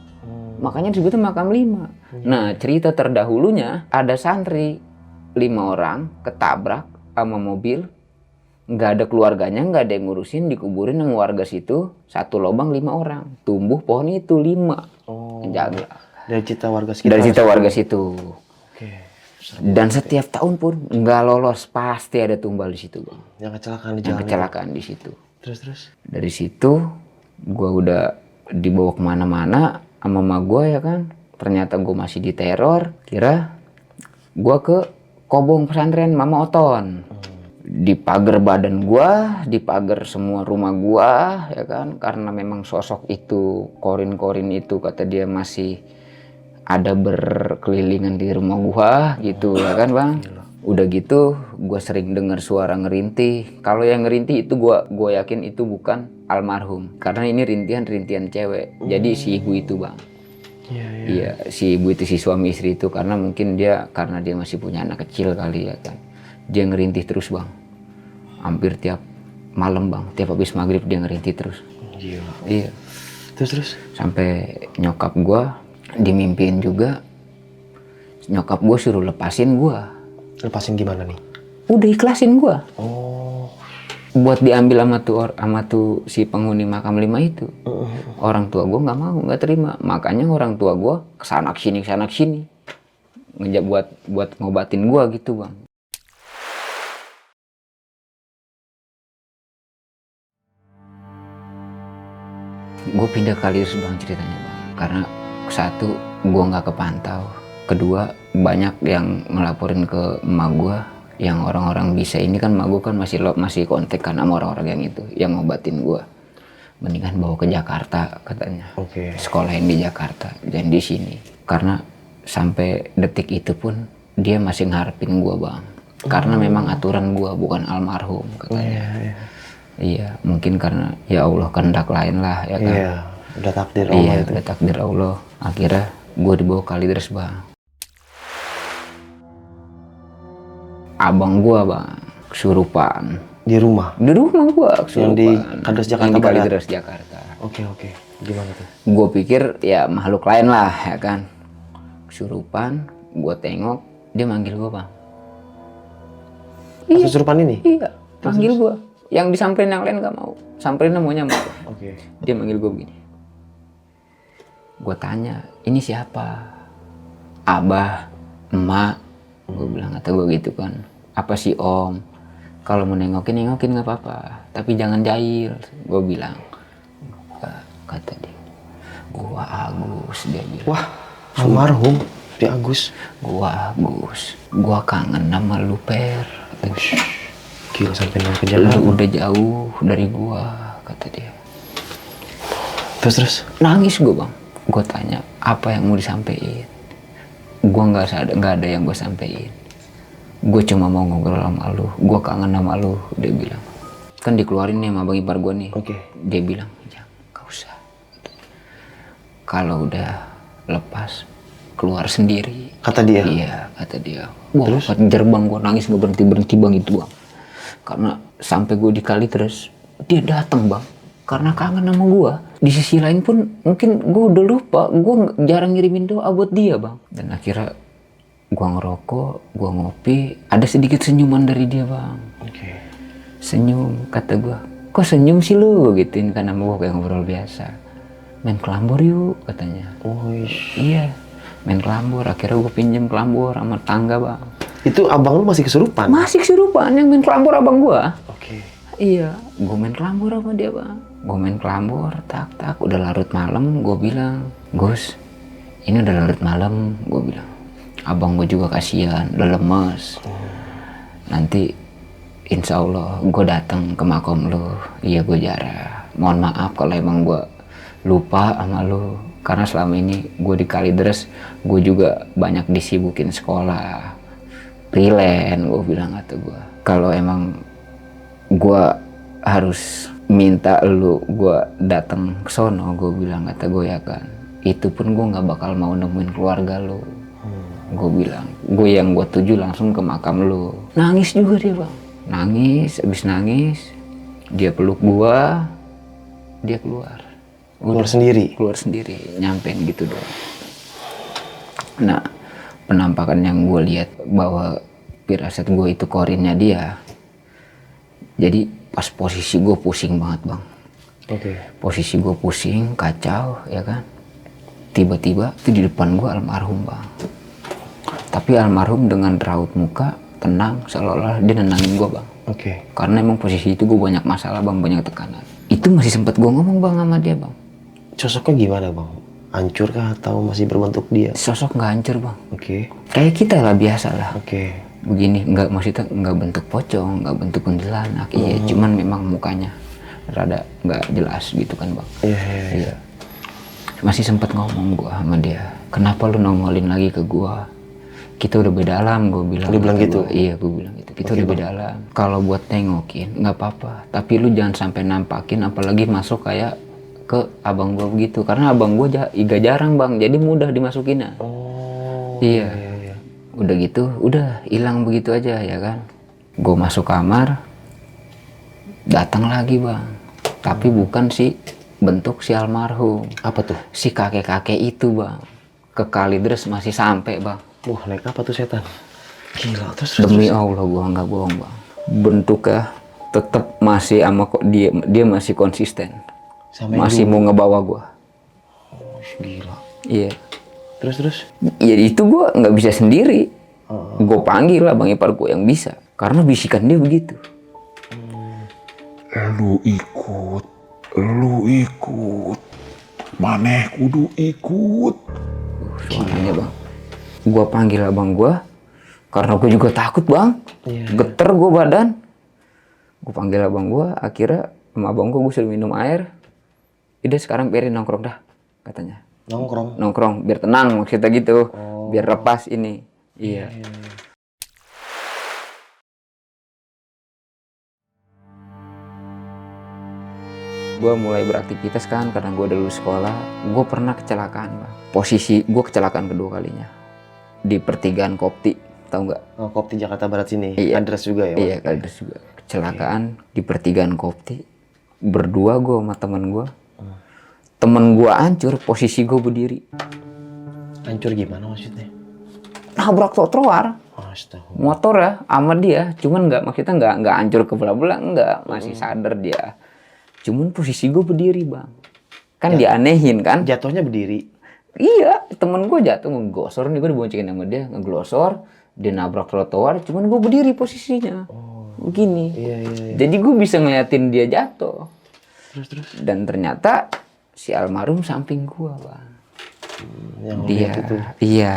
B: Makanya disebutnya makam 5. Nah cerita terdahulunya ada santri 5 orang ketabrak sama mobil. Nggak ada keluarganya, nggak ada yang ngurusin, dikuburin sama warga situ. Satu lubang 5 orang. Tumbuh pohon itu 5. Jaga.
A: Dari cerita warga sekitar.
B: Dari cerita warga situ.
A: Oke.
B: Dan setiap tahun pun nggak lolos, pasti ada tumbal di situ bang.
A: Yang kecelakaan di
B: Yang
A: jalan.
B: kecelakaan di situ.
A: Terus.
B: Dari situ gue udah dibawa kemana-mana sama mama gue ya kan. Ternyata gue masih diteror. Kira gue ke kobong pesantren Mama Oton. Dipagar badan gue, dipagar semua rumah gue ya kan. Karena memang sosok itu, korin-korin itu kata dia masih ada berkelilingan di rumah gua gitu ya kan bang. Udah gitu gua sering dengar suara ngerintih. Kalau yang ngerintih itu gua yakin itu bukan almarhum, karena ini rintihan cewek. Jadi si ibu itu bang. Iya, si ibu itu, si suami istri itu, karena mungkin karena dia masih punya anak kecil kali ya kan. Dia ngerintih terus bang, hampir tiap malam bang, tiap habis maghrib dia ngerintih terus. Iya.
A: Terus.
B: Sampai nyokap gua dimimpiin juga, nyokap gue suruh lepasin gue.
A: Lepasin gimana nih?
B: Udah ikhlasin gue.
A: Oh.
B: Buat diambil sama tuh si penghuni makam 5 itu. Orang tua gue nggak mau, nggak terima. Makanya orang tua gue kesana sini ngejak buat ngobatin gue gitu bang. Gue pindah Kalius bang ceritanya bang, karena satu, gue nggak kepantau. Kedua, banyak yang ngelaporin ke emak gue, yang orang-orang bisa ini kan emak gue kan masih kontak kan sama orang-orang yang itu, yang ngobatin gue. Mendingan bawa ke Jakarta katanya. Sekolahin di Jakarta, dan di sini. Karena sampai detik itu pun dia masih ngarepin gue bang. Karena memang aturan gue bukan almarhum katanya. Iya, mungkin karena ya Allah kehendak lain lah ya kan.
A: Iya, udah takdir Allah.
B: Iya, udah takdir Allah. Akhirnya gue dibawa Kalideres bang. Abang gue bang kesurupan.
A: Di rumah?
B: Di rumah gue kesurupan.
A: Yang di Kalideres Jakarta.
B: Yang di Kalideres Jakarta.
A: Oke. Gimana tuh?
B: Gue pikir ya makhluk lain lah ya kan. Kesurupan, gue tengok, dia manggil gue bang.
A: Kesurupan ini?
B: Iya, manggil gue. Yang disamperin yang lain gak mau. Samperin maunya mau. Dia manggil gue begini. Gue tanya, ini siapa? Abah, emak, gue bilang, kata gue gitu kan. Apa sih om? Kalau mau nengokin gak apa-apa, tapi jangan jahil, gue bilang. Kata dia, gua Agus, dia bilang.
A: Wah, almarhum di Agus.
B: Gua Agus, gua kangen sama lu Per.
A: Gila, sampai ke Jakarta.
B: Lu udah jauh dari gua, kata dia.
A: Terus?
B: Nangis gua bang. Gua tanya, apa yang mau disampaikan? Gua nggak ada yang gua sampaikan. Gua cuma mau ngobrol sama lu. Gua kangen sama lu, dia bilang. Kan dikeluarin nih sama bang ipar gua nih. Dia bilang, ya nggak usah. Kalau udah lepas, keluar sendiri.
A: Kata dia?
B: Iya, kata dia. Wah, terus? Gerbang gua nangis nggak berhenti bang itu bang. Karena sampai gue di Kalideres, dia datang bang. Karena kangen sama gue. Di sisi lain pun mungkin gue udah lupa. Gue jarang ngirimin doa buat dia bang. Dan akhirnya gue ngerokok, gue ngopi. Ada sedikit senyuman dari dia bang. Senyum, kata gue. Kok senyum sih lu? Gituin kan sama gue kayak ngobrol biasa. Main kelambor yuk katanya. Iya, main kelambor. Akhirnya gue pinjem kelambor sama tangga bang.
A: Itu abang lu masih kesurupan?
B: Masih kesurupan, yang main kelambor abang gua. Iya, gua main kelambor sama dia bang. Gua main kelambor, tak, udah larut malam. Gua bilang, Gus, ini udah larut malam. Gua bilang, abang gua juga kasihan, udah lemes. Nanti Insya Allah gue datang ke makom lu. Iya gue jarah. Mohon maaf kalau emang gue lupa sama lu. Karena selama ini gue di Kalideres, gue juga banyak disibukin sekolah, freelance, gue bilang kata gue. Kalau emang gue harus minta lu gue datang ke sono, gue bilang kata gue ya kan. Itu pun gue nggak bakal mau nemuin keluarga lu. Gue bilang, gue yang gue tuju langsung ke makam lu. Nangis juga dia bang, nangis, abis nangis, dia peluk gue, dia keluar.
A: Keluar sendiri?
B: Keluar sendiri, nyampein gitu doang. Nah, penampakan yang gue lihat bahwa firasat gue itu korinnya dia. Jadi pas posisi gue pusing banget bang.
A: Oke.
B: Posisi gue pusing, kacau ya kan. Tiba-tiba itu di depan gue almarhum bang. Tapi almarhum dengan raut muka, tenang, seolah-olah dia nenangin gue bang.
A: Oke.
B: Karena emang posisi itu gue banyak masalah bang, banyak tekanan. Itu masih sempat gue ngomong bang sama dia bang.
A: Sosoknya gimana bang? Hancur kah atau masih berbentuk dia?
B: Sosok nggak hancur bang.
A: Oke.
B: Kayak kita lah, biasa lah.
A: Oke.
B: Begini, nggak, maksudnya nggak bentuk pocong, nggak bentuk kuntilanak. Iya, cuman memang mukanya rada nggak jelas gitu kan bang.
A: Iya.
B: Masih sempat ngomong gua sama dia, kenapa lu nongolin lagi ke gua? Kita udah beda alam, gue bilang.
A: Lu bilang gitu?
B: Iya, gue bilang gitu. Kita udah beda alam. Kalau buat nengokin nggak apa-apa, tapi lu jangan sampai nampakin, apalagi masuk kayak ke abang gua begitu. Karena abang gua iga jarang bang, jadi mudah dimasukinnya.
A: Oh.
B: Iya. Udah gitu, udah hilang begitu aja ya kan. Gue masuk kamar, datang lagi bang. Tapi bukan si bentuk si almarhum.
A: Apa tuh?
B: Si kakek-kakek itu bang. Ke Kalideres masih sampai bang.
A: Wah, naik apa tuh setan? Gila, terus
B: Demi Allah gua nggak bohong bang. Bentuknya tetap masih sama kok, dia masih konsisten.
A: Sampai
B: masih
A: dulu.
B: mau ngebawa gua.
A: Oh, gila.
B: Iya.
A: Terus?
B: Ya itu gue nggak bisa sendiri. Gue panggil lah bang ipar gue yang bisa. Karena bisikan dia begitu.
C: Lu ikut. Maneh kudu ikut.
B: Suaranya bang. Gue panggil abang gue. Karena gue juga takut bang.
A: Iya.
B: Geter gue badan. Gue panggil abang gue. Akhirnya sama abang gue suruh minum air. Udah sekarang biarin nongkrong dah. Katanya. Nongkrong biar tenang maksudnya gitu. Biar lepas ini. Iya. Gue mulai beraktivitas kan karena gue udah lulus sekolah. Gue pernah kecelakaan bang. Posisi gue kecelakaan kedua kalinya di pertigaan Kopti, tahu nggak?
A: Oh, Kopti Jakarta Barat sini.
B: Iya.
A: Kalideres juga ya?
B: Iya, Kalideres juga. Kecelakaan di pertigaan Kopti. Berdua gue sama temen gue. Temen gue hancur, posisi gue berdiri.
A: Hancur gimana maksudnya?
B: Nabrak trotoar.
A: Astaga.
B: Motor ya sama dia, cuman maksudnya nggak hancur ke belah-belah, enggak, masih sadar dia. Cuman posisi gue berdiri bang, kan dianehin kan?
A: Jatuhnya berdiri.
B: Iya, temen gue jatuh ngeglosor nih, gue diboncengin sama dia, ngeglosor, dia nabrak trotoar, cuman gue berdiri posisinya, begini.
A: Iya.
B: Jadi gue bisa ngeliatin dia jatuh.
A: Terus.
B: Dan ternyata si almarhum samping gue bang.
A: Yang
B: Dia,
A: lihat itu.
B: iya.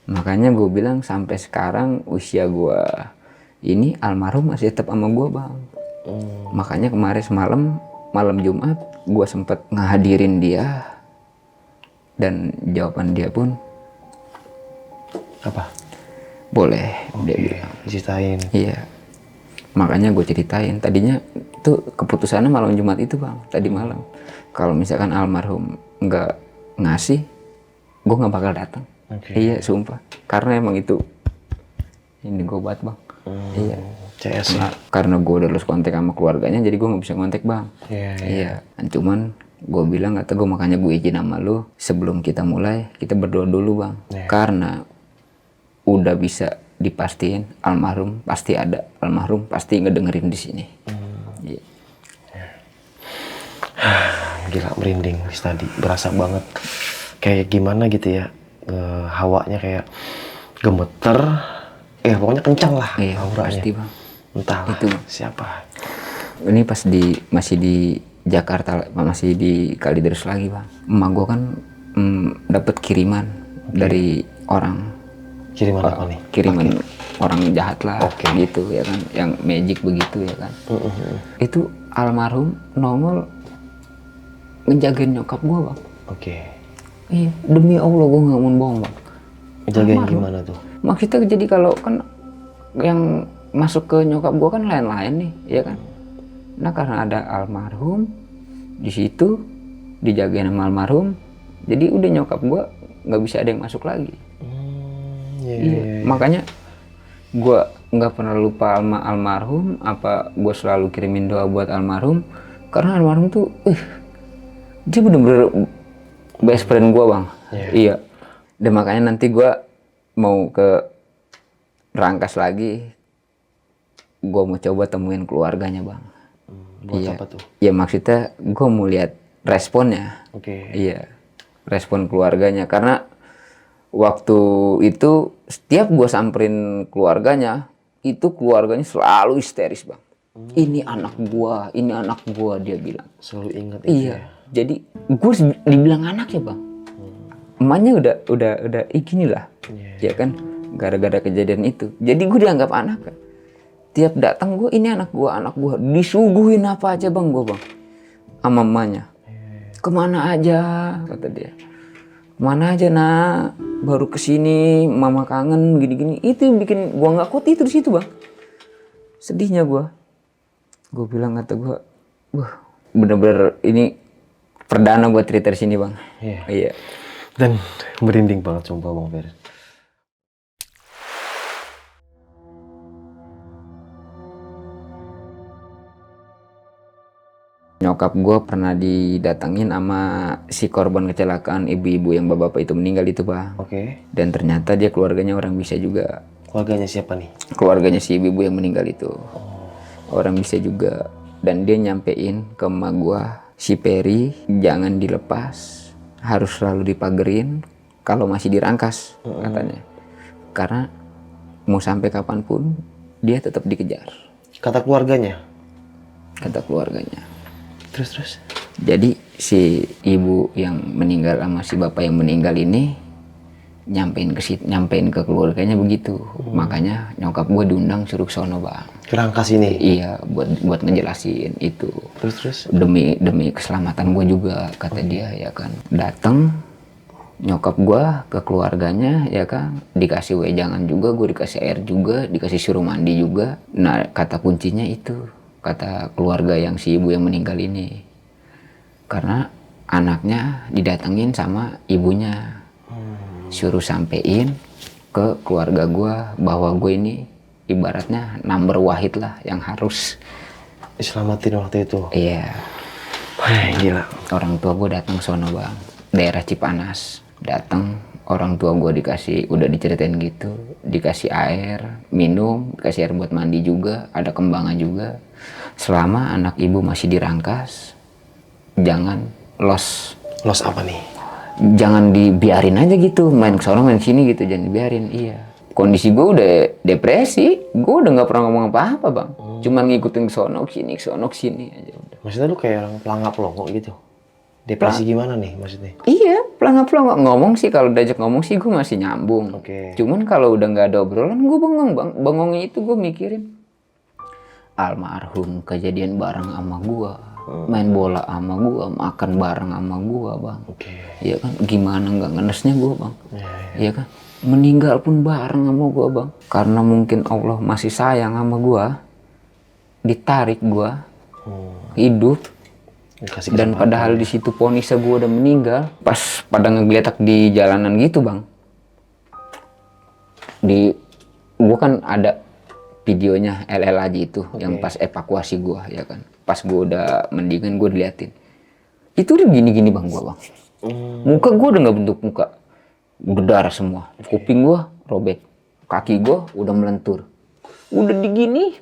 B: Makanya gue bilang sampai sekarang usia gue ini almarhum masih tetap sama gue bang. Makanya kemarin malam Jumat gue sempet ngehadirin dia dan jawaban dia pun
A: Apa?
B: boleh. Dia bilang.
A: Ceritain.
B: Iya. Makanya gue ceritain. Tadinya itu keputusannya malam Jumat itu bang. Tadi malam. Kalau misalkan almarhum nggak ngasih, gue nggak bakal datang. Iya, sumpah. Karena emang itu ini gue buat bang. Iya.
A: CS.
B: Karena gue udah lulus kontak sama keluarganya, jadi gue nggak bisa kontak bang. Iya. Cuman gue bilang kata gue, makanya gue izin sama lu sebelum kita mulai kita berdoa dulu bang. Karena udah bisa dipastiin almarhum pasti ada, almarhum pasti ngedengerin di sini. Iya.
A: Gila, merinding tadi, berasa banget kayak gimana gitu ya, hawanya kayak gemeter, pokoknya kencang lah.
B: Iya,
A: auranya.
B: pasti bang.
A: Entahlah
B: Itu
A: siapa.
B: Ini pas masih di Jakarta, masih di Kalideres lagi bang. Emak gue kan dapat kiriman dari orang.
A: Kiriman apa nih?
B: Kiriman orang jahat lah,
A: Oke.
B: gitu ya kan, yang magic begitu ya kan. Itu almarhum nongol ngejagain nyokap gua bang.
A: Oke.
B: Iya, demi Allah gua nggak mau bohong bang.
A: Jagain
B: Almarhum.
A: gimana tuh?
B: Maksudnya jadi kalau kan yang masuk ke nyokap gua kan lain-lain nih, ya kan. Nah karena ada almarhum di situ dijagain sama almarhum, jadi udah nyokap gua nggak bisa ada yang masuk lagi. Iya. Makanya gua nggak pernah lupa sama almarhum, apa gua selalu kirimin doa buat almarhum, karena almarhum tuh, dia bener-bener best friend gua bang. Iya. Dan makanya nanti gua mau ke Rangkas lagi, gua mau coba temuin keluarganya bang.
A: Buat
B: Iya.
A: apa tuh?
B: Ya maksudnya gua mau lihat responnya.
A: Oke.
B: Iya, respon keluarganya. Karena waktu itu setiap gue samperin keluarganya, itu keluarganya selalu histeris bang. Ini anak gua dia bilang.
A: Selalu ingat itu
B: Iya,
A: ya?
B: jadi gue dibilang anak ya bang. Emaknya udah gini lah, ya kan, gara-gara kejadian itu. Jadi gue dianggap anak kan. Tiap datang gue, ini anak gua, disuguhin apa aja bang gue bang, sama emaknya. Kemana aja kata dia. Kemana aja nak, baru kesini, mama kangen gini-gini. Itu yang bikin gua nggak kuat itu di situ bang. Sedihnya gua bilang kata gua, wah bener-bener ini perdana gua cerita di sini bang. Iya.
A: Dan merinding banget sumpah Bang Fer.
B: Nyokap gua pernah didatengin sama si korban kecelakaan ibu-ibu yang bapak itu meninggal itu bang.
A: Oke.
B: Dan ternyata dia keluarganya orang bisa juga.
A: Keluarganya siapa nih?
B: Keluarganya si ibu-ibu yang meninggal itu. Orang bisa juga. Dan dia nyampein ke emak gua, si Peri jangan dilepas, harus selalu dipagerin kalau masih dirangkas katanya. Karena mau sampai kapanpun dia tetap dikejar,
A: Kata keluarganya?
B: kata keluarganya.
A: Terus?
B: Jadi si ibu yang meninggal sama si bapak yang meninggal ini nyampein ke keluarganya begitu. Makanya nyokap gue diundang suruh sono bang.
A: Kerangkas ini?
B: Iya, buat ngejelasin itu.
A: Terus?
B: Demi keselamatan gue juga kata dia ya kan. Datang nyokap gue ke keluarganya ya kan, dikasih wejangan juga, gue dikasih air juga, dikasih suruh mandi juga. Nah kata kuncinya itu, kata keluarga yang si ibu yang meninggal ini, karena anaknya didatengin sama ibunya, suruh sampein ke keluarga gue bahwa gue ini ibaratnya number wahid lah yang harus
A: Diselamatin waktu itu?
B: iya.
A: Wah gila.
B: Orang tua gue datang sono bang, daerah Cipanas. Datang, orang tua gue udah diceritain gitu, dikasih air minum, dikasih air buat mandi juga, ada kembangan juga. Selama anak ibu masih dirangkas, jangan los
A: Apa nih?
B: jangan dibiarin aja gitu, main kesana main sini gitu, jangan dibiarin. Iya, kondisi gue udah depresi, gue udah nggak pernah ngomong apa-apa bang, cuman ngikutin kesana sini aja udah.
A: Maksudnya lu kayak orang pelangap-pelongo gitu? Depresi gimana nih maksudnya?
B: Iya, pelangap-pelangap ngomong sih, kalau diajak ngomong sih gue masih nyambung.
A: Oke.
B: Cuman kalau udah nggak ada obrolan, gue bengong bang. Bengongnya itu gue mikirin almarhum kejadian bareng sama gue, main bola sama gue, makan bareng sama gue bang.
A: Oke.
B: Iya kan, gimana nggak ngenesnya gue bang?
A: Iya.
B: Iya kan, meninggal pun bareng sama gue bang. Karena mungkin Allah masih sayang sama gue, ditarik gue hidup.
A: Dikasih
B: Dan
A: kesempatan.
B: padahal di situ ponisnya gue udah meninggal, pas pada ngegeletak di jalanan gitu bang, gue kan ada videonya LL aja itu, yang pas evakuasi gue ya kan, pas gue udah mendingan gue diliatin, itu udah gini-gini bang gue bang, muka gue udah nggak bentuk muka, berdarah semua, kuping gue robek, kaki gue udah melentur, udah digini,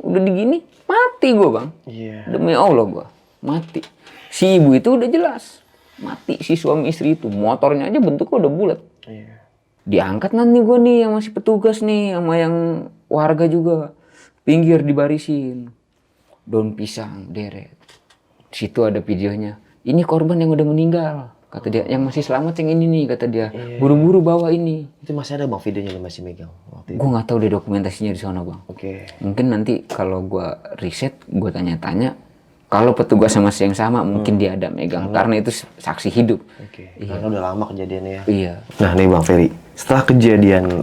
B: mati gue bang.
A: Iya.
B: Demi Allah gue mati. Si ibu itu udah jelas mati, si suami istri itu motornya aja bentuknya udah bulat.
A: Iya.
B: Diangkat nanti gue nih yang masih petugas nih sama yang warga juga, pinggir dibarisin, daun pisang deret. Situ ada videonya. Ini korban yang udah meninggal, kata dia. Yang masih selamat yang ini nih, kata dia. Buru-buru bawa ini.
A: Itu masih ada bang videonya lu masih megang? waktu itu?
B: Gue nggak tahu deh dokumentasinya di sana bang.
A: Oke.
B: Mungkin nanti kalau gue riset, gue tanya-tanya. Kalau petugas sama yang sama, mungkin dia ada megang. Karena itu saksi hidup.
A: Oke. Karena udah lama kejadiannya ya.
B: Iya.
A: Nah nih Bang Ferry, setelah kejadian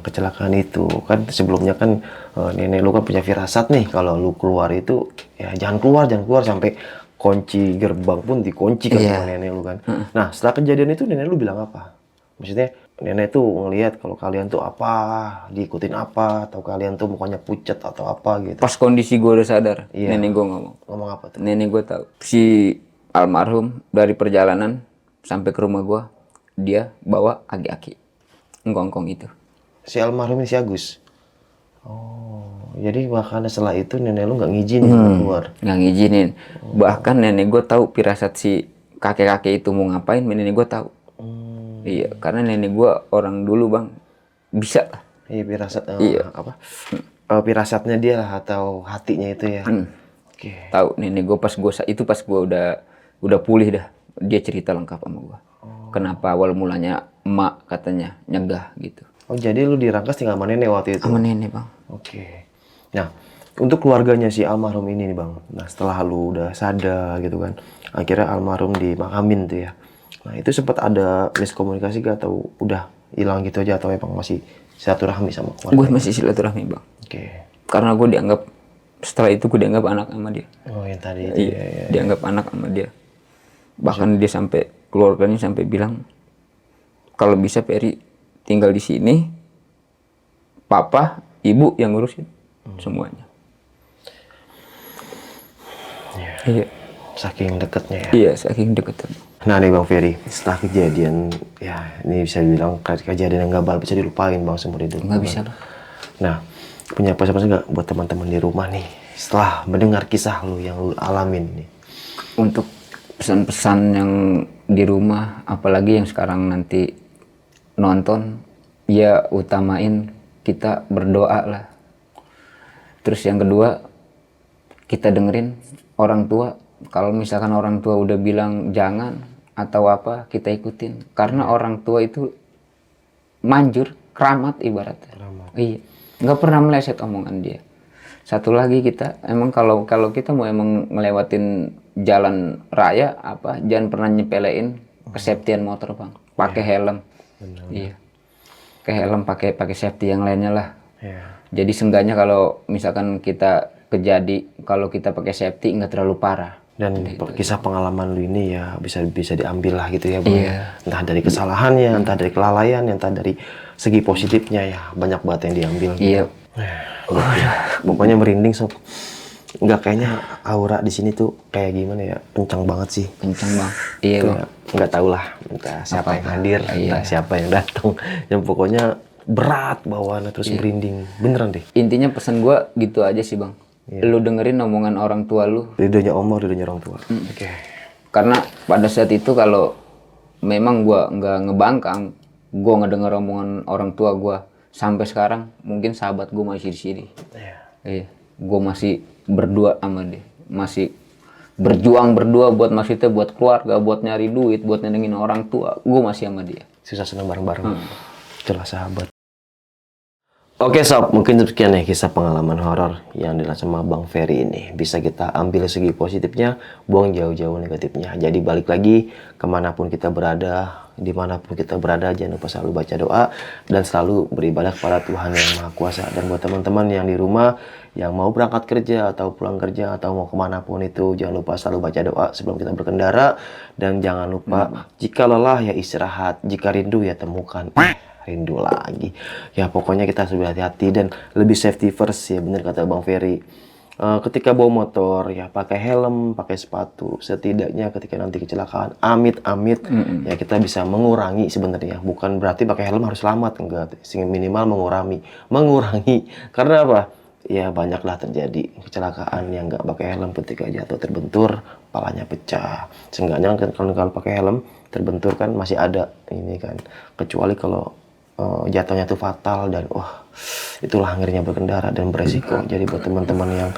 A: kecelakaan itu kan sebelumnya kan nenek lu kan punya firasat nih kalau lu keluar itu ya jangan keluar sampai kunci gerbang pun dikunci kan sama nenek lu kan. Nah setelah kejadian itu nenek lu bilang apa? Maksudnya nenek tuh ngelihat kalau kalian tuh apa, diikutin apa, atau kalian tuh mukanya pucat atau apa gitu.
B: Pas kondisi gue udah sadar,
A: Iya.
B: nenek gue ngomong.
A: Ngomong apa tuh?
B: Nenek gue tahu. Si almarhum dari perjalanan sampai ke rumah gue, dia bawa aki-aki. Ngongkong itu.
A: Si almarhum ini si Agus. Oh, jadi makanya setelah itu nenek lu nggak ngizinin lu keluar.
B: Nggak ngizinin. Bahkan nenek gue tahu firasat si kakek-kakek itu mau ngapain, nenek gue tahu. Iya, karena nenek gue orang dulu bang, bisa lah.
A: Iya, firasat
B: Iya.
A: apa? Firasatnya dia lah atau hatinya itu ya. Oke.
B: Tahu nenek gue pas gue udah pulih dah, dia cerita lengkap sama gue. Kenapa awal mulanya emak katanya nyegah gitu.
A: Oh, jadi lu dirangkas tinggal sama nenek waktu itu.
B: Sama nenek bang.
A: Oke. Nah, untuk keluarganya si almarhum ini nih bang. Nah, setelah lu udah sadar gitu kan, akhirnya almarhum dimakamin tuh ya. Nah, itu sempat ada miskomunikasi gak atau udah hilang gitu aja atau emang masih silaturahmi sama keluarga?
B: Gue masih silaturahmi bang.
A: Oke.
B: Karena gue dianggap setelah itu gue dianggap anak sama dia.
A: Oh, yang tadi itu
B: Iya,
A: ya.
B: dianggap anak sama dia. Bahkan dia sampai keluarganya sampai bilang kalau bisa Ferry tinggal di sini, papa, ibu yang ngurusin semuanya. Iya.
A: Saking deketnya ya.
B: Iya, saking deketnya.
A: Nah nih Bang Ferry, setelah kejadian, ya ini bisa dibilang kejadian yang gak bisa dilupain Bang seumur hidup.
B: Nggak bisa lah.
A: Nah, punya pesan-pesan gak buat teman-teman di rumah nih, setelah mendengar kisah lu yang lu alamin nih?
B: Untuk pesan-pesan yang di rumah, apalagi yang sekarang nanti nonton, ya utamain kita berdoa lah. Terus yang kedua, kita dengerin orang tua. Kalau misalkan orang tua udah bilang jangan atau apa, kita ikutin. Karena orang tua itu manjur, keramat ibaratnya. Iya, nggak pernah meleset omongan dia. Satu lagi kita, emang kalau kita mau emang ngelewatin jalan raya apa, jangan pernah nyepelein kesafetyan motor bang. Pakai helm. Iya. Pakai helm, pakai safety yang lainnya lah. Jadi seenggaknya kalau misalkan kita kalau kita pakai safety nggak terlalu parah.
A: Dan kisah pengalaman lu ini ya bisa diambil lah gitu ya Bang.
B: Iya.
A: Entah dari kesalahannya, entah dari kelalaian, entah dari segi positifnya ya banyak banget yang diambil.
B: Iya.
A: Pokoknya merinding sob. Nggak, kayaknya aura di sini tuh kayak gimana ya, kencang banget sih.
B: Kenceng bang. Iya bang.
A: Nggak tahu lah entah siapa yang hadir, entah siapa yang datang. Yang pokoknya berat bawaannya terus merinding. Beneran deh.
B: Intinya pesan gue gitu aja sih bang. Lu dengerin omongan orang tua lu.
A: Ridhonya Allah, ridhonya orang tua. Oke.
B: Karena pada saat itu kalau memang gue nggak ngebangkang, gue ngedenger omongan orang tua gue, sampai sekarang mungkin sahabat gue masih di sini. Iya. Gue masih berdua sama dia, masih berjuang berdua buat maksudnya buat keluarga, buat nyari duit, buat nyenengin orang tua. Gue masih sama dia.
A: Susah senang bareng-bareng. Itulah sahabat. Oke sob, mungkin sekian nih kisah pengalaman horor yang dilakukan sama Bang Ferry ini. Bisa kita ambil segi positifnya, buang jauh-jauh negatifnya. Jadi balik lagi, kemanapun kita berada, dimanapun kita berada, jangan lupa selalu baca doa dan selalu beribadah kepada Tuhan yang Maha Kuasa. Dan buat teman-teman yang di rumah, yang mau berangkat kerja atau pulang kerja atau mau kemanapun itu, jangan lupa selalu baca doa sebelum kita berkendara. Dan jangan lupa, jika lelah ya istirahat, jika rindu ya temukan. Rindu lagi ya, pokoknya kita harus berhati-hati dan lebih safety first ya, bener kata Bang Ferry. Ketika bawa motor ya pakai helm, pakai sepatu, setidaknya ketika nanti kecelakaan amit-amit ya kita bisa mengurangi sebenarnya, bukan berarti pakai helm harus selamat, enggak, minimal mengurangi karena apa ya, banyaklah terjadi kecelakaan yang nggak pakai helm, ketika jatuh terbentur palanya pecah. Seenggaknya kalau pakai helm terbentur kan masih ada ini kan, kecuali kalau jatuhnya tuh fatal dan wah itulah ngerinya berkendara dan beresiko. Jadi buat teman-teman yang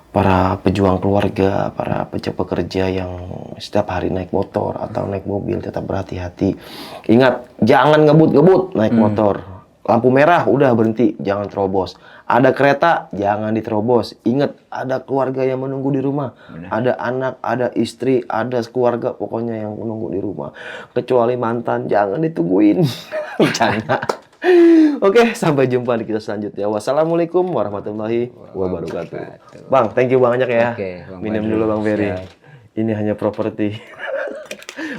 A: para pejuang keluarga, para pekerja yang setiap hari naik motor atau naik mobil, tetap berhati-hati. Ingat, jangan ngebut-ngebut naik motor. Lampu merah, udah berhenti, jangan terobos. Ada kereta, jangan diterobos. Ingat, ada keluarga yang menunggu di rumah. Ada anak, ada istri, ada keluarga pokoknya yang menunggu di rumah. Kecuali mantan, jangan ditungguin. Bercanda. Oke, sampai jumpa di kisah selanjutnya. Wassalamualaikum warahmatullahi wabarakatuh. Bang, thank you banyak ya.
B: Oke, Bang
A: Minum
B: Badrul.
A: dulu Bang Ferry.
B: Siap.
A: Ini hanya properti.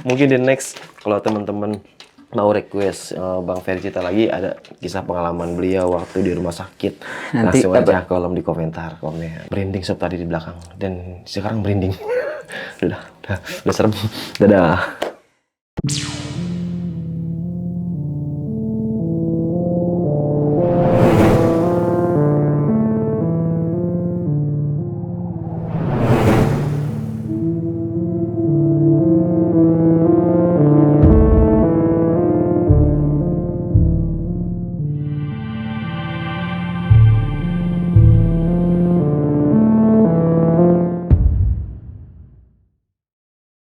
A: Mungkin di next kalau teman-teman mau request Bang Ferry cerita lagi, ada kisah pengalaman beliau waktu di rumah sakit,
B: Nanti
A: langsung aja kolom di komentar, komen. Merinding sob tadi di belakang dan sekarang merinding. udah serem. Dadah.